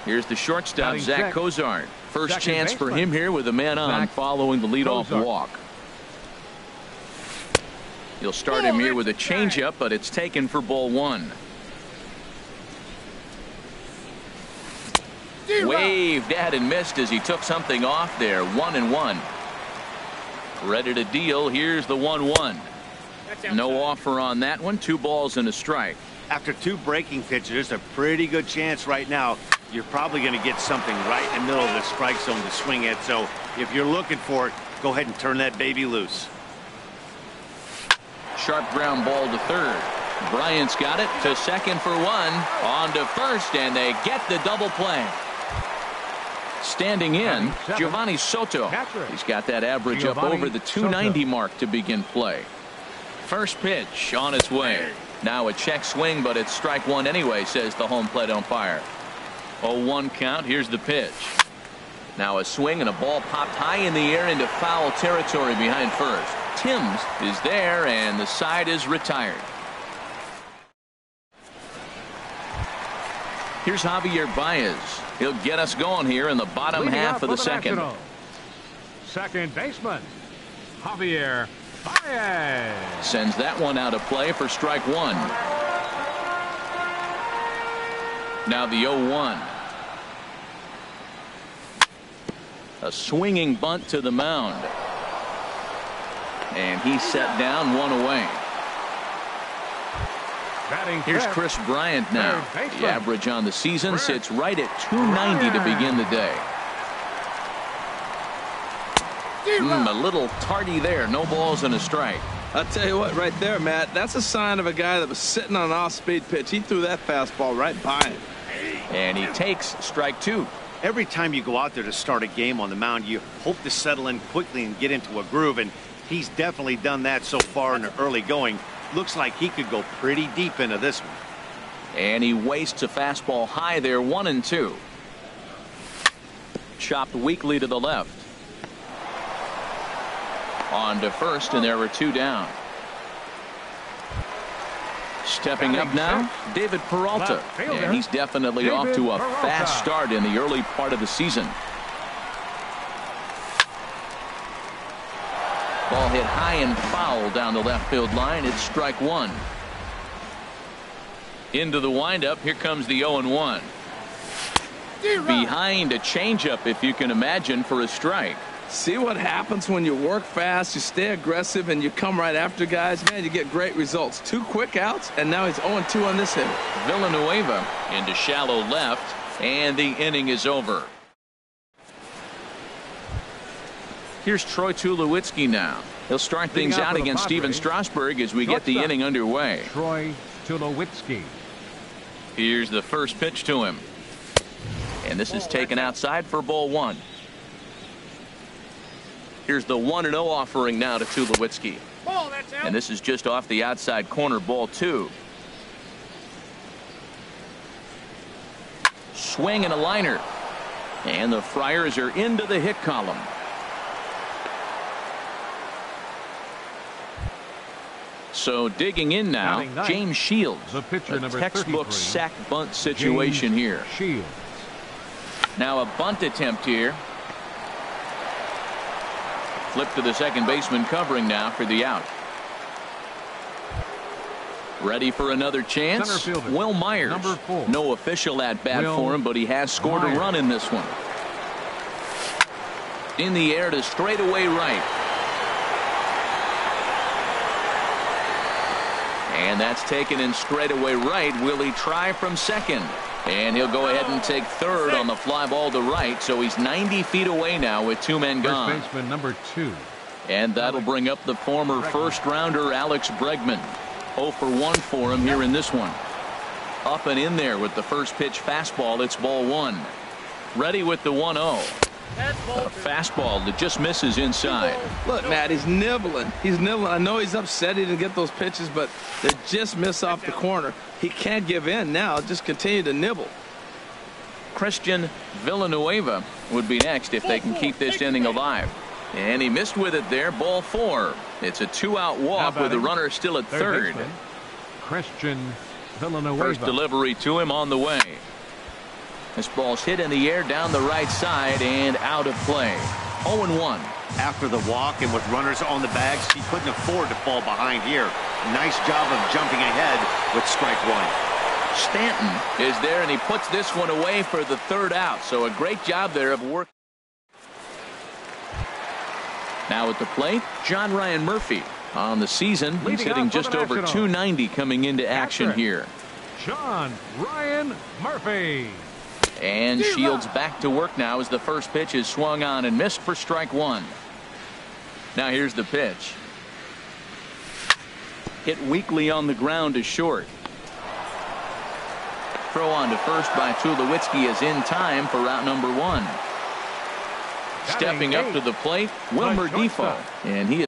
Here's the shortstop, Batting Zach six. Cozart. First Second chance for baseman. him here with a man on Zach following the leadoff Cozart. walk. You'll start him here with a changeup, but it's taken for ball one. Waved at and missed as he took something off there. 1-1. Ready to deal. Here's the 1-1. No offer on that one. 2 balls and a strike. After 2 breaking pitches, there's a pretty good chance right now you're probably going to get something right in the middle of the strike zone to swing at. So if you're looking for it, go ahead and turn that baby loose. Sharp ground ball to third. Bryant's got it to second for 1. On to first, and they get the double play. Standing in, Giovanni Soto. He's got that average up over the 290 mark to begin play. First pitch on its way. Now a check swing, but it's strike 1 anyway, says the home plate umpire. 0-1 count. Here's the pitch. Now a swing and a ball popped high in the air into foul territory behind first. Timms is there, and the side is retired. Here's Javier Baez. He'll get us going here in the bottom half of the second. National. Second baseman, Javier Baez. Sends that one out of play for strike 1. Now the 0-1. A swinging bunt to the mound. And he's set down, 1 away. Here's Chris Bryant now. The average on the season sits right at 290 to begin the day. A little tardy there. No balls and a strike. I'll tell you what, right there, Matt, that's a sign of a guy that was sitting on an off-speed pitch. He threw that fastball right by him. And he takes strike 2. Every time you go out there to start a game on the mound, you hope to settle in quickly and get into a groove, and he's definitely done that so far in the early going. Looks like he could go pretty deep into this one. And he wastes a fastball high there, 1-2. Chopped weakly to the left. On to first, and there were 2 down. Stepping up now, David Peralta. And he's definitely off to a fast start in the early part of the season. Ball hit high and foul down the left field line. It's strike 1. Into the windup. Here comes the 0-1. Behind a changeup, if you can imagine, for a strike. See what happens when you work fast, you stay aggressive, and you come right after guys? Man, you get great results. 2 quick outs, and now he's 0-2 on this hit. Villanueva into shallow left, and the inning is over. Here's Troy Tulowitzki now. He'll start things out against Steven Strasburg as we get the inning underway. Troy Tulowitzki. Here's the first pitch to him. And this is taken outside for ball 1. Here's the 1-0 offering now to Tulowitzki. And this is just off the outside corner, ball 2. Swing and a liner. And the Friars are into the hit column. So digging in now, James Shields. The pitcher, a number textbook 33, sack bunt situation James here. Shields. Now a bunt attempt here. Flip to the second baseman covering now for the out. Ready for another chance. Will Myers. Number 4. No official at bat for him, but he has scored a run in this one. In the air to straightaway right. And that's taken in straightaway right. Will he try from second? And he'll go ahead and take third on the fly ball to right. So he's 90 feet away now with 2 men gone. First baseman number 2. And that'll bring up the former first rounder Alex Bregman. 0 for 1 for him here in this one. Up and in there with the first pitch fastball. It's ball 1. Ready with the 1-0. A fastball that just misses inside. Look, Matt, he's nibbling. He's nibbling. I know he's upset he didn't get those pitches, but they just miss off the corner. He can't give in now. Just continue to nibble. Christian Villanueva would be next if they can keep this inning alive. And he missed with it there. Ball 4. It's a 2-out walk with the runner still at third. Christian Villanueva. First delivery to him on the way. This ball's hit in the air down the right side and out of play. 0-1. After the walk and with runners on the bags, he couldn't afford to fall behind here. Nice job of jumping ahead with strike one. Stanton is there, and he puts this one away for the third out. So a great job there of work. Now at the plate, John Ryan Murphy. On the season, he's hitting just over 290 coming into action here. John Ryan Murphy. And Shields back to work now as the first pitch is swung on and missed for strike one. Now here's the pitch. Hit weakly on the ground to short. Throw on to first by Tulowitzki is in time for route number one. Stepping up to the plate, Wilmer Defoe. And he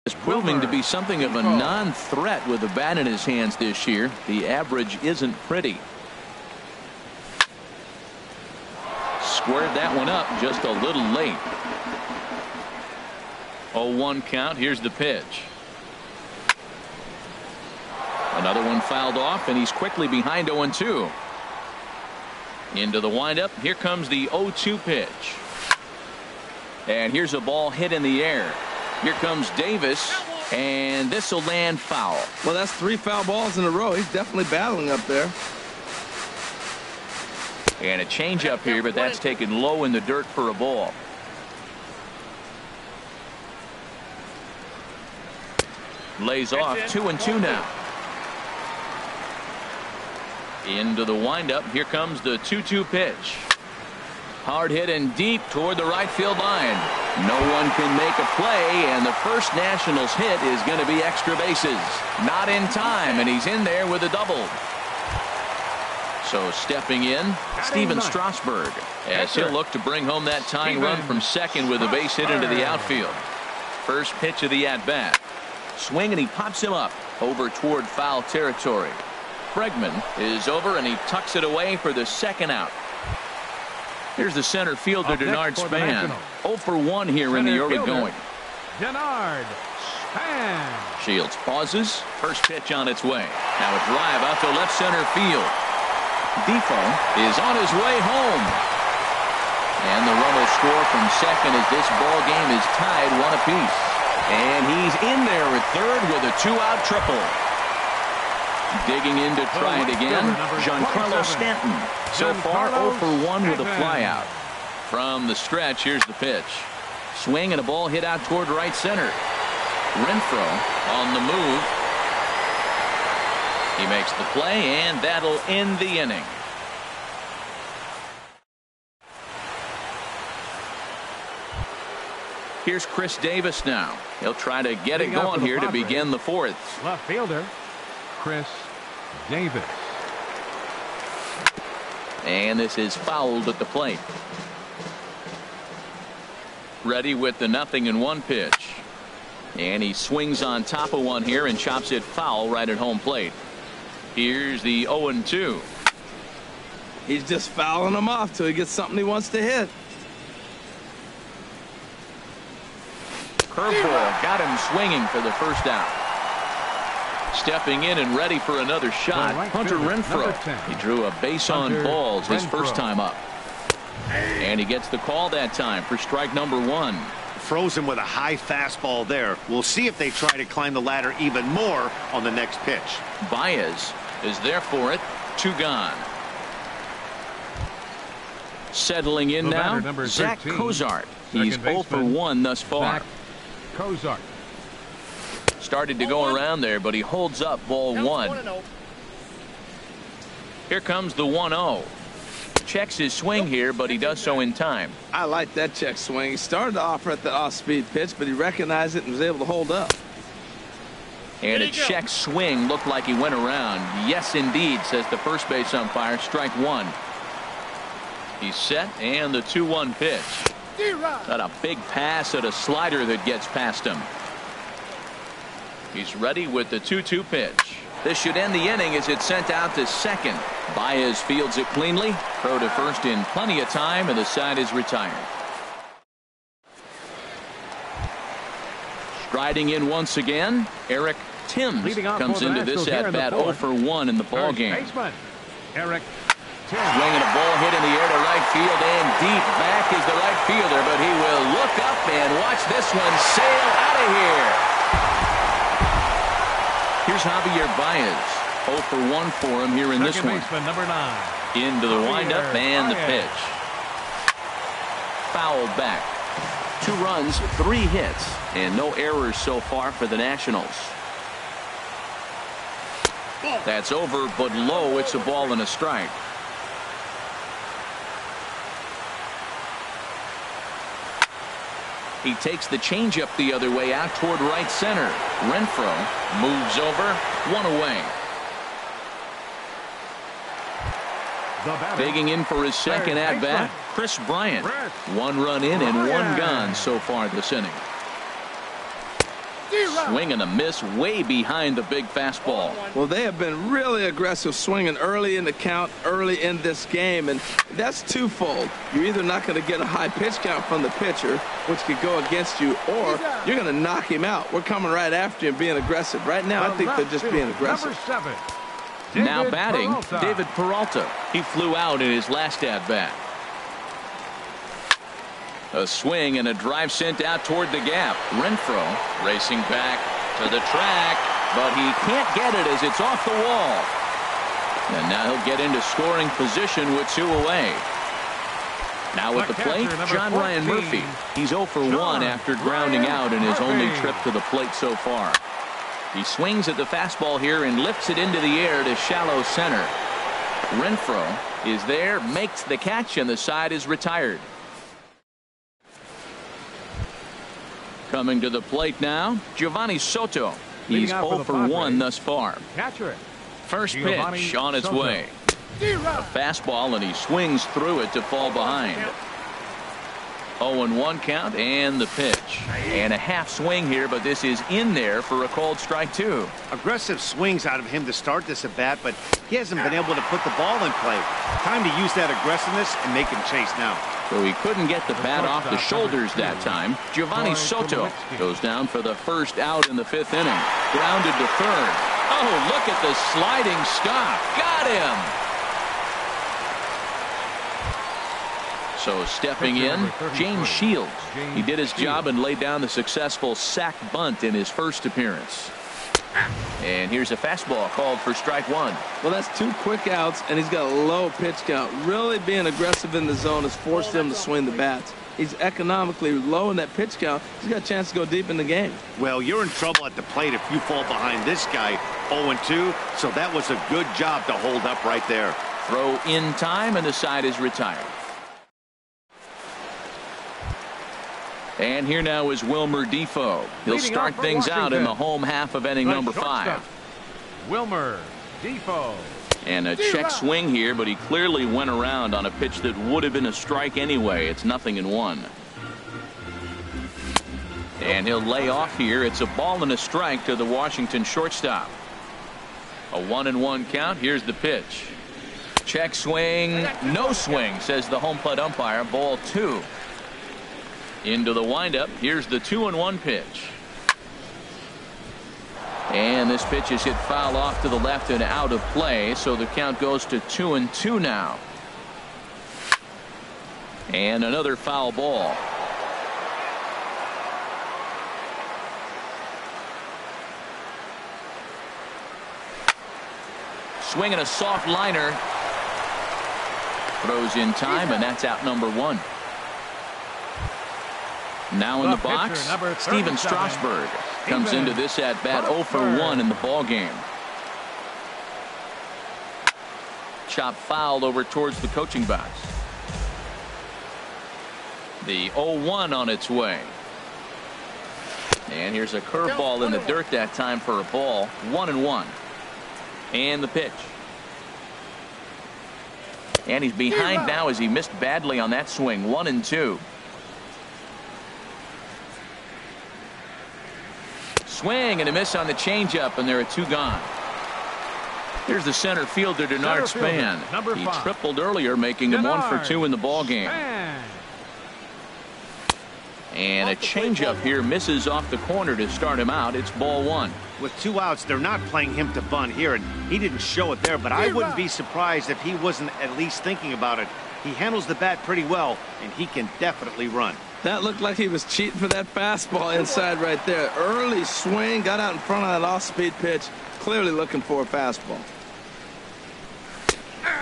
is proving to be something of a non-threat with a bat in his hands this year. The average isn't pretty. Squared that one up just a little late. 0-1 count. Here's the pitch. Another one fouled off, and he's quickly behind 0-2. Into the windup. Here comes the 0-2 pitch. And here's a ball hit in the air. Here comes Davis, and this will land foul. Well, that's 3 foul balls in a row. He's definitely battling up there. And a changeup here, but that's taken low in the dirt for a ball. Lays off. 2-2 now. Into the windup. Here comes the 2-2 pitch. Hard hit and deep toward the right field line. No one can make a play, and the first Nationals hit is going to be extra bases. Not in time, and he's in there with a double. So stepping in, Steven Strasburg, as he'll look to bring home that tying run from second with a base hit into the outfield. First pitch of the at-bat. Swing, and he pops him up over toward foul territory. Bregman is over, and he tucks it away for the second out. Here's the center fielder, Denard Span. 0 for 1 here in the early going. Denard Span. Shields pauses. First pitch on its way. Now a drive out to left center field. Defoe is on his way home. And the run will score from second as this ball game is tied 1 apiece. And he's in there at third with a 2-out triple. Digging in to try it again, Giancarlo Stanton. So far 0 for 1 with a flyout. From the stretch, here's the pitch. Swing and a ball hit out toward right center. Renfroe on the move. He makes the play, and that'll end the inning. Here's Chris Davis now. He'll try to get it going here to begin the fourth. Left fielder, Chris Davis. And this is fouled at the plate. Ready with the 0-1 pitch. And he swings on top of one here and chops it foul right at home plate. Here's the 0-2. He's just fouling him off till he gets something he wants to hit. Curveball got him swinging for the first out. Stepping in and ready for another shot, Hunter Renfroe. He drew a base on balls his first time up. And he gets the call that time for strike number 1. Frozen with a high fastball there. We'll see if they try to climb the ladder even more on the next pitch. Baez is there for it. 2 gone. Settling in now, Zach Cozart. He's 0 for 1 thus far. Cozart. Started to go around there, but he holds up ball 1. Here comes the 1-0. Checks his swing here, but he does so in time. I like that check swing. He started to offer at the off-speed pitch, but he recognized it and was able to hold up. And a check swing looked like he went around. Yes, indeed, says the first base umpire. Strike 1. He's set, and the 2-1 pitch. Got a big pass at a slider that gets past him. He's ready with the 2-2 pitch. This should end the inning as it's sent out to second. Baez fields it cleanly. Throw to first in plenty of time, and the side is retired. Striding in once again, Eric Timms comes into this at-bat 0 for 1 in the ball game. Swinging a ball hit in the air to right field and deep. Back is the right fielder, but he will look up and watch this one sail out of here. Here's Javier Baez. 0 for 1 for him here in this one. Number 9. Into the windup and the pitch. Fouled back. 2 runs, 3 hits, and no errors so far for the Nationals. That's over, but low. It's a ball and a strike. He takes the changeup the other way out toward right center. Renfroe moves over, 1 away. Digging in for his second at-bat, Chris Bryant. 1 run in and 1 gone so far this inning. Swing and a miss way behind the big fastball. Well, they have been really aggressive swinging early in the count, early in this game, and that's twofold. You're either not going to get a high pitch count from the pitcher, which could go against you, or you're going to knock him out. We're coming right after him, being aggressive. Right now, I think they're just being aggressive. Now batting, David Peralta. He flew out in his last at-bat. A swing and a drive sent out toward the gap. Renfroe racing back to the track, but he can't get it as it's off the wall. And now he'll get into scoring position with 2 away. Now at the plate, John Ryan Murphy. He's 0 for 1 after grounding out in his only trip to the plate so far. He swings at the fastball here and lifts it into the air to shallow center. Renfroe is there, makes the catch, and the side is retired. Coming to the plate now, Giovanni Soto. He's 0 for 1 thus far. First pitch on its way. A fastball, and he swings through it to fall behind. 0-1 count, and the pitch. And a half swing here, but this is in there for a called strike 2. Aggressive swings out of him to start this at bat, but he hasn't been able to put the ball in play. Time to use that aggressiveness and make him chase now. So he couldn't get the bat off the shoulders that time. Giovanni Soto goes down for the first out in the 5th inning. Grounded to third. Oh, look at the sliding stop. Got him. So stepping in, James Shields. He did his job and laid down the successful sac bunt in his first appearance. And here's a fastball called for strike 1. Well, that's 2 quick outs, and he's got a low pitch count. Really being aggressive in the zone has forced him to swing the bats. He's economically low in that pitch count. He's got a chance to go deep in the game. Well, you're in trouble at the plate if you fall behind this guy 0-2, so that was a good job to hold up right there. Throw in time, and the side is retired. And here now is Wilmer Defoe. He'll start things out in the home half of inning number 5. Wilmer Defoe. And a check swing here, but he clearly went around on a pitch that would have been a strike anyway. It's 0-1. And he'll lay off here. It's a ball and a strike to the Washington shortstop. A 1-1 count. Here's the pitch. Check swing. No swing, says the home plate umpire. Ball 2. Into the windup. Here's the 2-1 pitch. And this pitch is hit foul off to the left and out of play, so the count goes to 2-2 now. And another foul ball. Swinging a soft liner. Throws in time, and that's out number 1. Now in the box, Steven Strasburg comes into this at-bat 0 for 1 in the ball game. Chop fouled over towards the coaching box. The 0-1 on its way. And here's a curveball in the dirt that time for a ball. 1-1. And the pitch. And he's behind now as he missed badly on that swing. 1-2. Swing and a miss on the changeup, and there are 2 gone. Here's the center fielder, Denard Span. He tripled earlier, making him 1 for 2 in the ball game. And a changeup here misses off the corner to start him out. It's ball one. With 2 outs, they're not playing him to bunt here, and he didn't show it there, but I wouldn't be surprised if he wasn't at least thinking about it. He handles the bat pretty well, and he can definitely run. That looked like he was cheating for that fastball inside right there. Early swing, got out in front of that off-speed pitch, clearly looking for a fastball.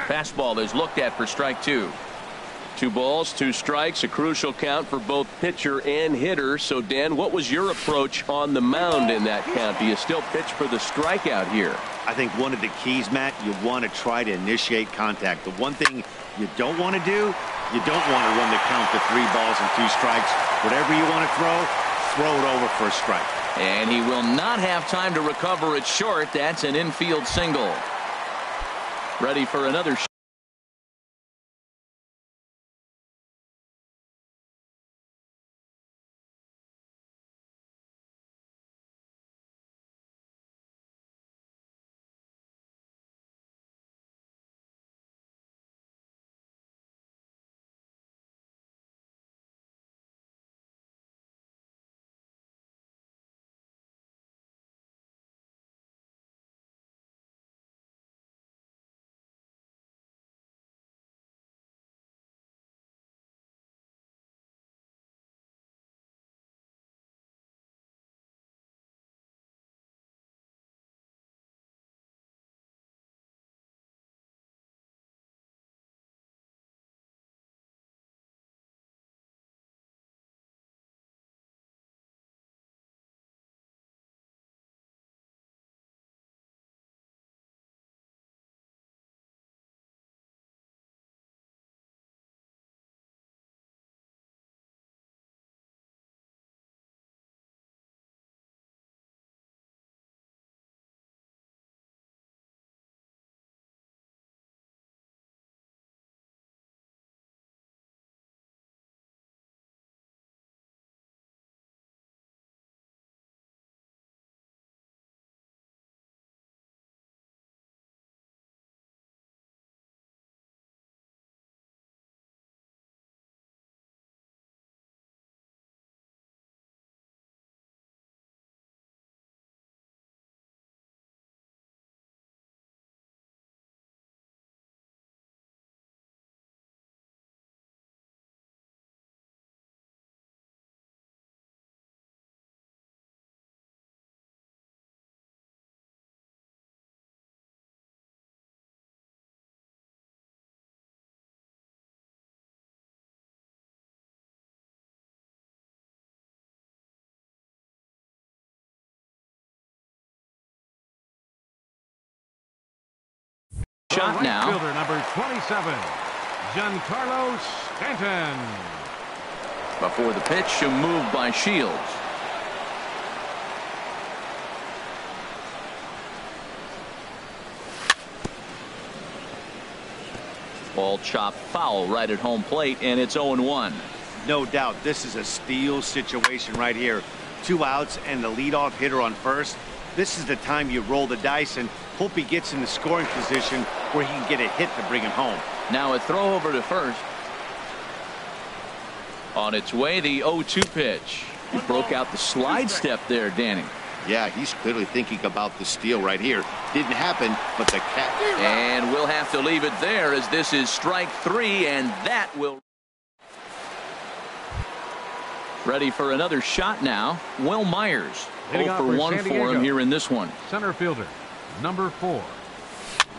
Fastball is looked at for strike two. 2 balls, 2 strikes, a crucial count for both pitcher and hitter. So, Dan, what was your approach on the mound in that count? Do you still pitch for the strikeout here? I think one of the keys, Matt, you want to try to initiate contact. The one thing you don't want to do, you don't want to run the count to 3 balls and 2 strikes. Whatever you want to throw it over for a strike. And he will not have time to recover it short. That's an infield single. Ready for another shot. Shot now. Fielder number 27, Giancarlo Stanton. Before the pitch, a move by Shields. Ball chopped foul right at home plate, and it's 0-1. No doubt, this is a steal situation right here. 2 outs and the leadoff hitter on first. This is the time you roll the dice and hope he gets in the scoring position where he can get a hit to bring him home. Now a throw over to first. On its way, the 0-2 pitch. He broke out the slide step there, Danny. Yeah, he's clearly thinking about the steal right here. Didn't happen, but the cat. And we'll have to leave it there as this is strike 3, and that will. Ready for another shot now. Will Myers. 0 for 1 for him here in this one. Center fielder, number 4,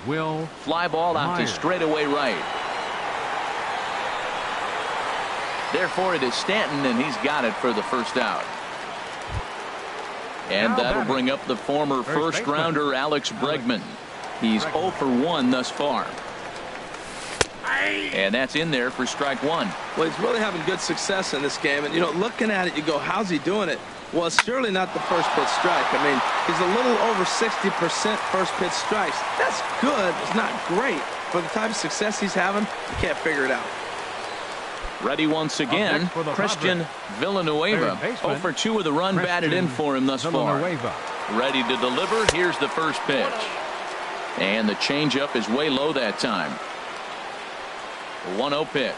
Will Fly ball out Myers. to straightaway right. Therefore, it is Stanton, and he's got it for the first out. And that'll bring up the former first-rounder Alex Bregman. He's 0 for 1 thus far. And that's in there for strike 1. Well, he's really having good success in this game. And, you know, looking at it, you go, how's he doing it? Well, it's surely not the first pitch strike. I mean, he's a little over 60% first pitch strikes. That's good. It's not great. For the type of success he's having, you can't figure it out. Ready once again, Christian Villanueva. 0 for 2 with a run batted in for him thus far. Ready to deliver. Here's the first pitch. And the changeup is way low that time. 1-0 pitch.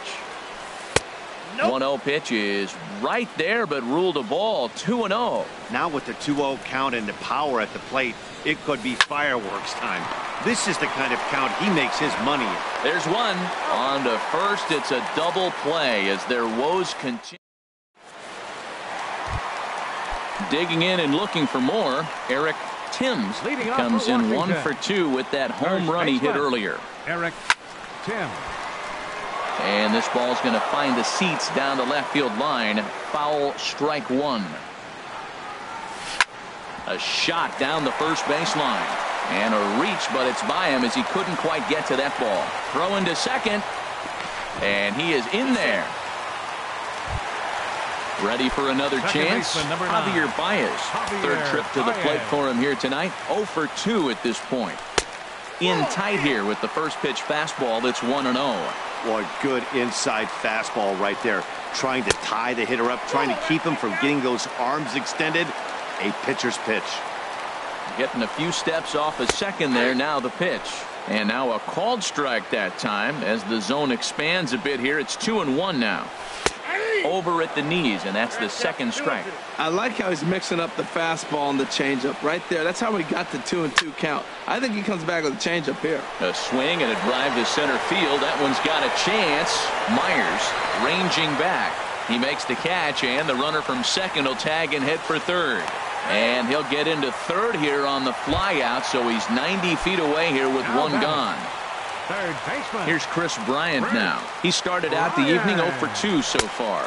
1-0 pitch is right there, but ruled a ball. 2-0. Now with the 2-0 count and the power at the plate, it could be fireworks time. This is the kind of count he makes his money in. There's one. On to first. It's a double play as their woes continue. Digging in and looking for more, Eric Timms comes in 1 for 2 with that home run he hit earlier. Eric Timms. And this ball's going to find the seats down the left field line. Foul, strike one. A shot down the first baseline. And a reach, but it's by him as he couldn't quite get to that ball. Throw into second. And he is in there. Ready for another chance. Javier Baez. Third trip to the plate for him here tonight. 0 for 2 at this point. In tight here with the first pitch fastball that's 1-0. Boy, good inside fastball right there. Trying to tie the hitter up, trying to keep him from getting those arms extended. A pitcher's pitch. Getting a few steps off a second there. Now the pitch. And now a called strike that time as the zone expands a bit here. It's 2-1 now. Over at the knees, and that's the second strike. I like how he's mixing up the fastball and the changeup right there. That's how we got the 2-2 count. I think he comes back with a changeup here. A swing and a drive to center field. That one's got a chance. Myers ranging back. He makes the catch, and the runner from second will tag and head for third. And he'll get into third here on the flyout, so he's 90 feet away here with one gone. Third baseman. Here's Chris Bryant now. He started out the evening 0 for 2 so far.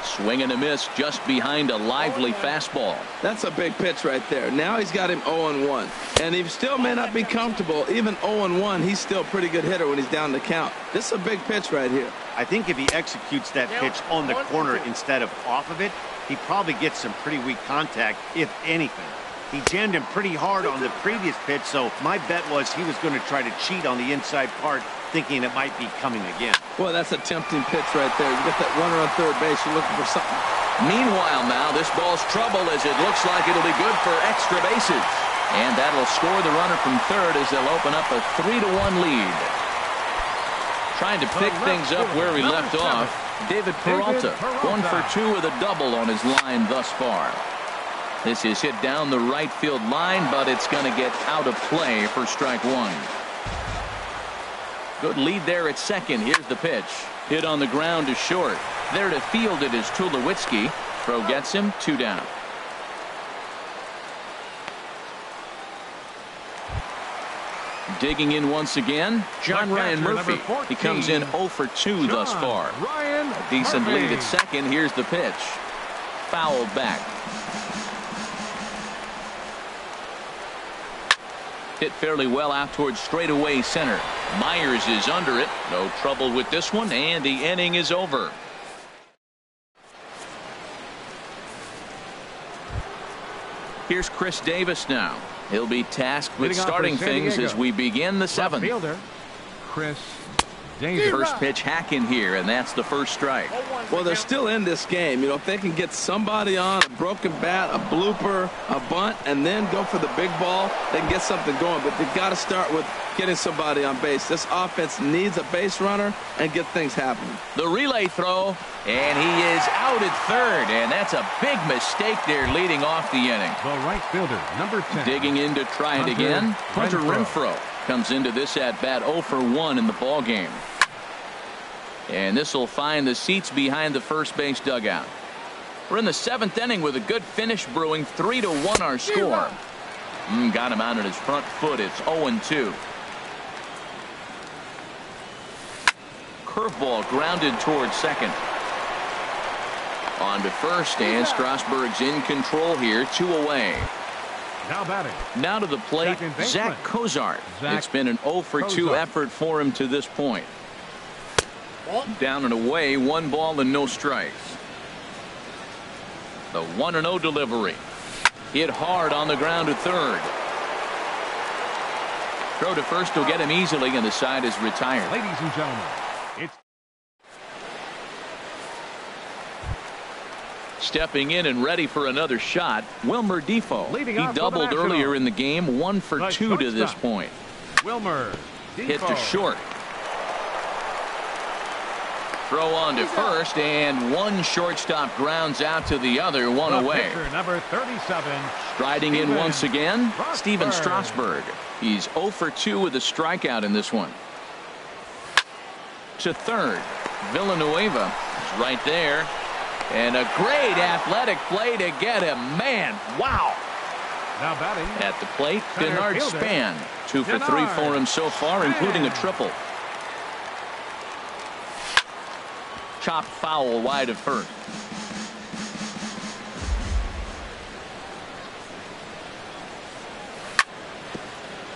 Swing and a miss just behind a lively fastball. That's a big pitch right there. Now he's got him 0-1. And he still may not be comfortable. Even 0-1, he's still a pretty good hitter when he's down the count. This is a big pitch right here. I think if he executes that pitch on the corner instead of off of it, he probably gets some pretty weak contact, if anything. He jammed him pretty hard on the previous pitch, so my bet was he was going to try to cheat on the inside part, thinking it might be coming again. Boy, that's a tempting pitch right there. You get that runner on third base, you're looking for something. Meanwhile now, this ball's trouble as it looks like it'll be good for extra bases. And that'll score the runner from third as they'll open up a 3-1 lead. Trying to pick things up where he left off, David Peralta. 1 for 2 with a double on his line thus far. This is hit down the right field line, but it's going to get out of play for strike one. Good lead there at second. Here's the pitch. Hit on the ground to short. There to field it is Tulowitzki. Throw gets him, 2 down. Digging in once again, John Ryan Murphy. He comes in 0 for 2 thus far. A decent lead at second. Here's the pitch. Fouled back. Hit fairly well out towards straightaway center. Myers is under it. No trouble with this one, and the inning is over. Here's Chris Davis now. He'll be tasked with starting things as we begin the 7th. Fielder, Chris Davis. First pitch hack in here, and that's the first strike. Well, they're still in this game. You know, if they can get somebody on, a broken bat, a blooper, a bunt, and then go for the big ball, they can get something going. But they've got to start with getting somebody on base. This offense needs a base runner and get things happening. The relay throw, and he is out at third, and that's a big mistake there leading off the inning. The right fielder, number 10. Digging in to try it again. Hunter Renfroe comes into this at bat 0 for 1 in the ball game. And this will find the seats behind the first base dugout. We're in the 7th inning with a good finish brewing. 3-1 our score. Got him out on his front foot. It's 0-2. Curveball grounded towards second. On to first, and Strasburg's in control here. 2 away. Now batting. Now to the plate, Zach Cozart. It's been an 0 for 2 effort for him to this point. Down and away, 1 ball and no strikes. The 1-0 delivery. Hit hard on the ground to third. Throw to first will get him easily, and the side is retired. Ladies and gentlemen, it's stepping in and ready for another shot, Wilmer Defoe. He doubled earlier in the game, 1 for 2 to this point. Wilmer Defoe. Hit to short. throw on to first, and one shortstop grounds out to the other, one away. Number 37. Striding in once again, Steven Strasburg. He's 0 for 2 with a strikeout in this one. To third, Villanueva is right there. And a great athletic play to get him. Man, wow. Now batting at the plate, Denard fielder, Span. 2 for 3 for him so far, including a triple. Chopped foul wide of first.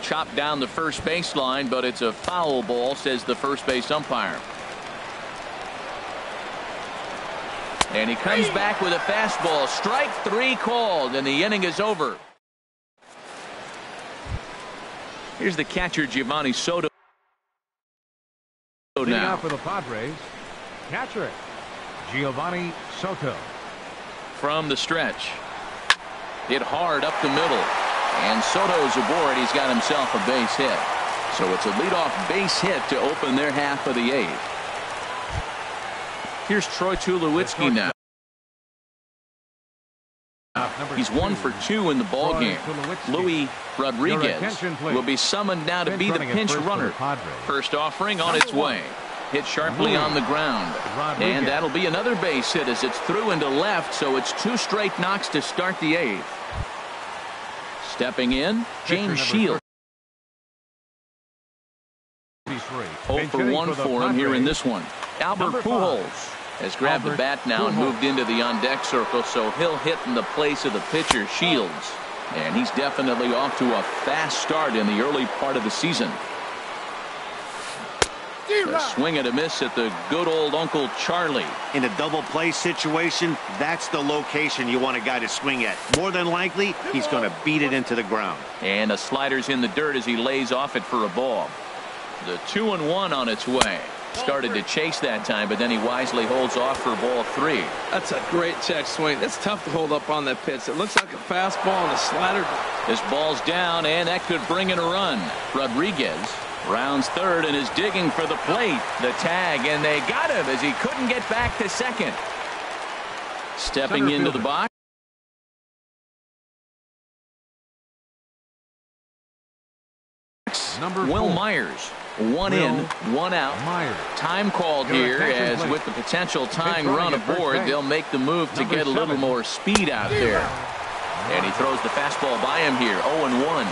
Chopped down the first baseline, but it's a foul ball, says the first base umpire. And he comes back with a fastball. Strike 3 called, and the inning is over. Here's the catcher, Giovanni Soto. Now for the Padres, catcher Giovanni Soto. From the stretch. Hit hard up the middle. And Soto's aboard. He's got himself a base hit. So it's a leadoff base hit to open their half of the 8th. Here's Troy Tulowitzki now. He's 1 for 2 in the ball game. Luis Rodriguez will be summoned now to be the pinch runner. First offering on its way. Hit sharply on the ground. And that'll be another base hit as it's through into left, so it's 2 straight knocks to start the 8th. Stepping in, James Shields. 0 for 1 for him here in this one. Albert Pujols has grabbed the bat now and moved into the on-deck circle, so he'll hit in the place of the pitcher, Shields. And he's definitely off to a fast start in the early part of the season. A swing and a miss at the good old Uncle Charlie. In a double play situation, that's the location you want a guy to swing at. More than likely, he's going to beat it into the ground. And a slider's in the dirt as he lays off it for a ball. The 2-1 on its way. Started to chase that time, but then he wisely holds off for ball 3. That's a great check swing. It's tough to hold up on that pitch. It looks like a fastball and a slider. This ball's down, and that could bring in a run. Rodriguez rounds third and is digging for the plate. The tag, and they got him as he couldn't get back to second. Stepping into the box. Will Myers. 1 in, 1 out. Time called here, as with the potential tying run aboard, they'll make the move to get a little more speed out there. And he throws the fastball by him here. 0-1.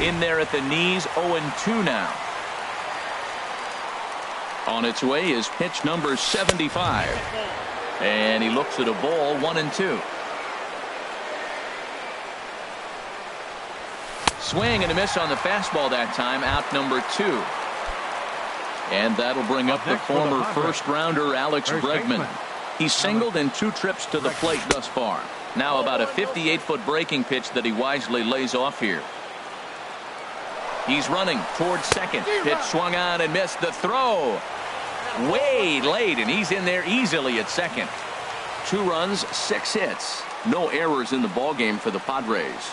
In there at the knees. 0-2 now. On its way is pitch number 75. And he looks at a ball. 1-2. Swing and a miss on the fastball that time. Out number 2. And that'll bring up the former first-rounder Alex Bregman. He's singled in 2 trips to the plate thus far. Now about a 58-foot breaking pitch that he wisely lays off here. He's running towards second. Pitch swung on and missed. The throw way late, and he's in there easily at second. 2 runs, 6 hits. No errors in the ballgame for the Padres.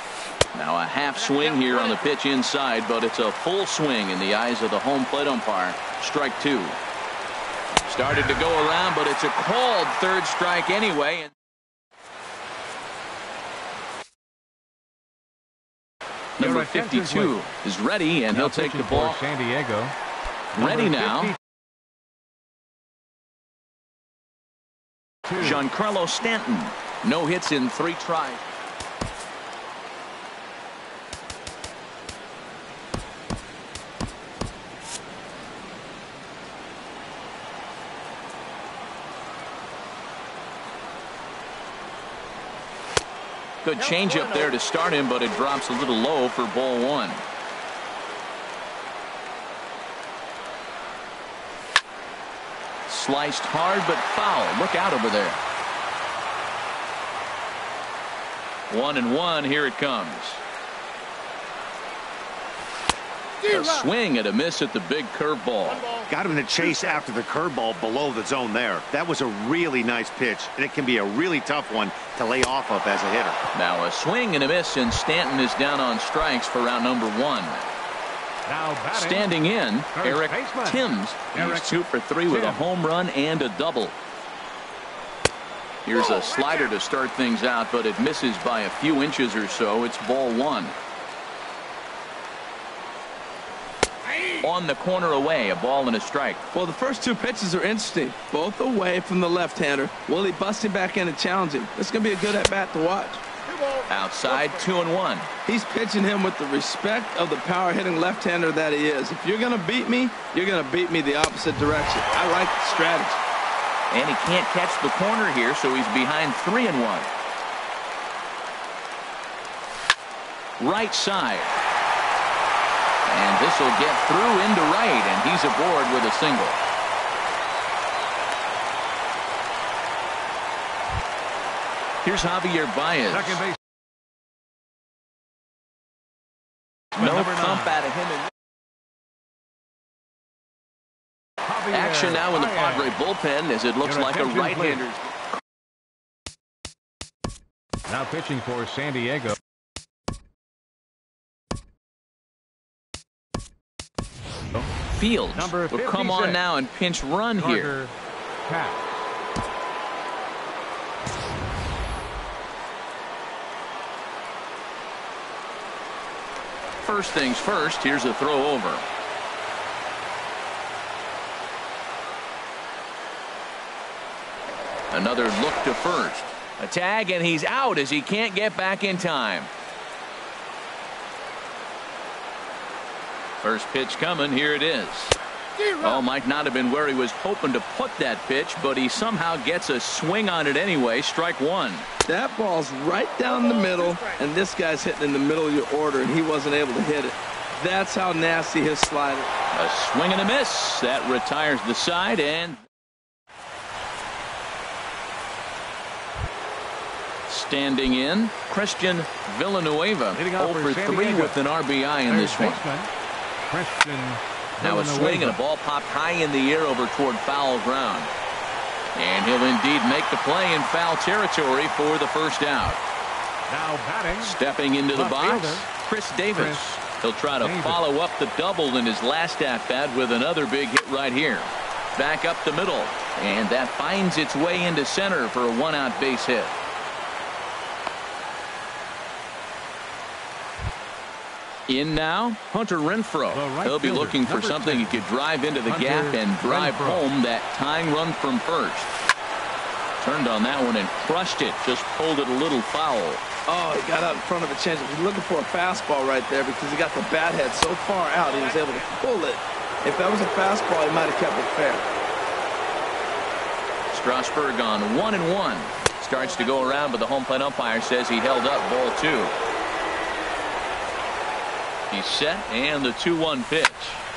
Now a half swing here on the pitch inside, but it's a full swing in the eyes of the home plate umpire. Strike 2. Started to go around, but it's a called third strike anyway. Number 52 is ready, and he'll take the ball. San Diego. Ready now. Giancarlo Stanton. No hits in 3 tries. Good changeup there to start him, but it drops a little low for ball 1. Sliced hard, but foul. Look out over there. 1-1. Here it comes. A swing and a miss at the big curveball. Got him to chase after the curveball below the zone there. That was a really nice pitch, and it can be a really tough one to lay off of as a hitter. Now a swing and a miss, and Stanton is down on strikes for round number 1. Standing in, Eric Timms. He's 2 for 3 with a home run and a double. Here's a slider to start things out, but it misses by a few inches or so. It's ball 1. On the corner away, a ball and a strike. Well, the first 2 pitches are interesting. Both away from the left-hander. Will he bust him back in and challenge him? This is going to be a good at-bat to watch. Outside, 2-1. He's pitching him with the respect of the power-hitting left-hander that he is. If you're going to beat me, you're going to beat me the opposite direction. I like the strategy. And he can't catch the corner here, so he's behind 3-1. Right side. And this will get through into right, and he's aboard with a single. Here's Javier Baez. Second base. No thump out of him. Action now in the Padre bullpen as it looks like a right-hander. Now pitching for San Diego. Fields will come on now and pinch run here. First things first, here's a throw over. Another look to first. A tag, and he's out as he can't get back in time. First pitch coming. Here it is. Oh, might not have been where he was hoping to put that pitch, but he somehow gets a swing on it anyway. Strike 1. That ball's right down the middle, and this guy's hitting in the middle of your order, and he wasn't able to hit it. That's how nasty his slider. A swing and a miss. That retires the side, and standing in, Christian Villanueva. 0 for 3 with an RBI in this one. Now a swing and a ball popped high in the air over toward foul ground. And he'll indeed make the play in foul territory for the first out. Now batting. Stepping into the box, Chris Davis. He'll try to follow up the double in his last at-bat with another big hit right here. Back up the middle. And that finds its way into center for a one-out base hit. In now, Hunter Renfroe. He'll be looking for something he could drive into the gap and drive home that tying run from first. Turned on that one and crushed it. Just pulled it a little foul. Oh, he got out in front of a changeup. He's looking for a fastball right there because he got the bat head so far out he was able to pull it. If that was a fastball, he might have kept it fair. Strasburg on 1-1. Starts to go around, but the home plate umpire says he held up ball 2. He's set, and the 2-1 pitch.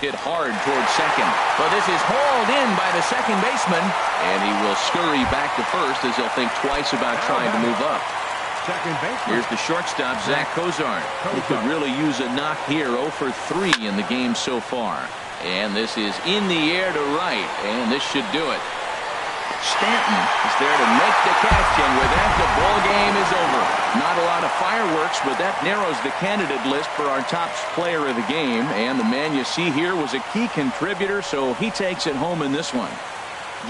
Hit hard towards second. But this is hauled in by the second baseman, and he will scurry back to first as he'll think twice about trying to move up. Here's the shortstop, Zach Cozart. He could really use a knock here. 0 for 3 in the game so far. And this is in the air to right, and this should do it. Stanton is there to make the catch, and with that, the ball game is over. Not a lot of fireworks, but that narrows the candidate list for our top player of the game. And the man you see here was a key contributor, so he takes it home in this one.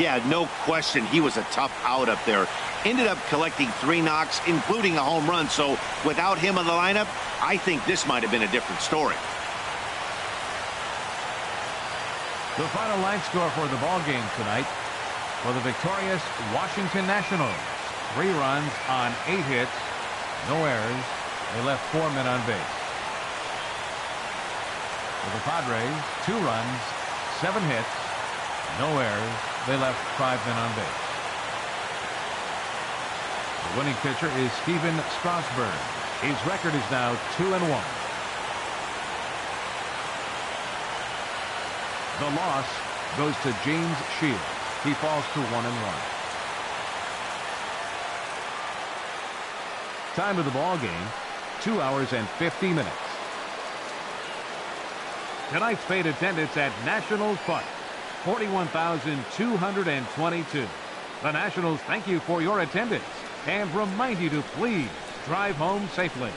Yeah, no question. He was a tough out up there. Ended up collecting 3 knocks, including a home run. So without him in the lineup, I think this might have been a different story. The final line score for the ball game tonight. For the victorious Washington Nationals, 3 runs on 8 hits, no errors. They left 4 men on base. For the Padres, 2 runs, 7 hits, no errors. They left 5 men on base. The winning pitcher is Steven Strasburg. His record is now 2-1. The loss goes to James Shields. He falls to 1-1. Time of the ball game, 2 hours and 50 minutes. Tonight's paid attendance at Nationals Park, 41,222. The Nationals thank you for your attendance and remind you to please drive home safely.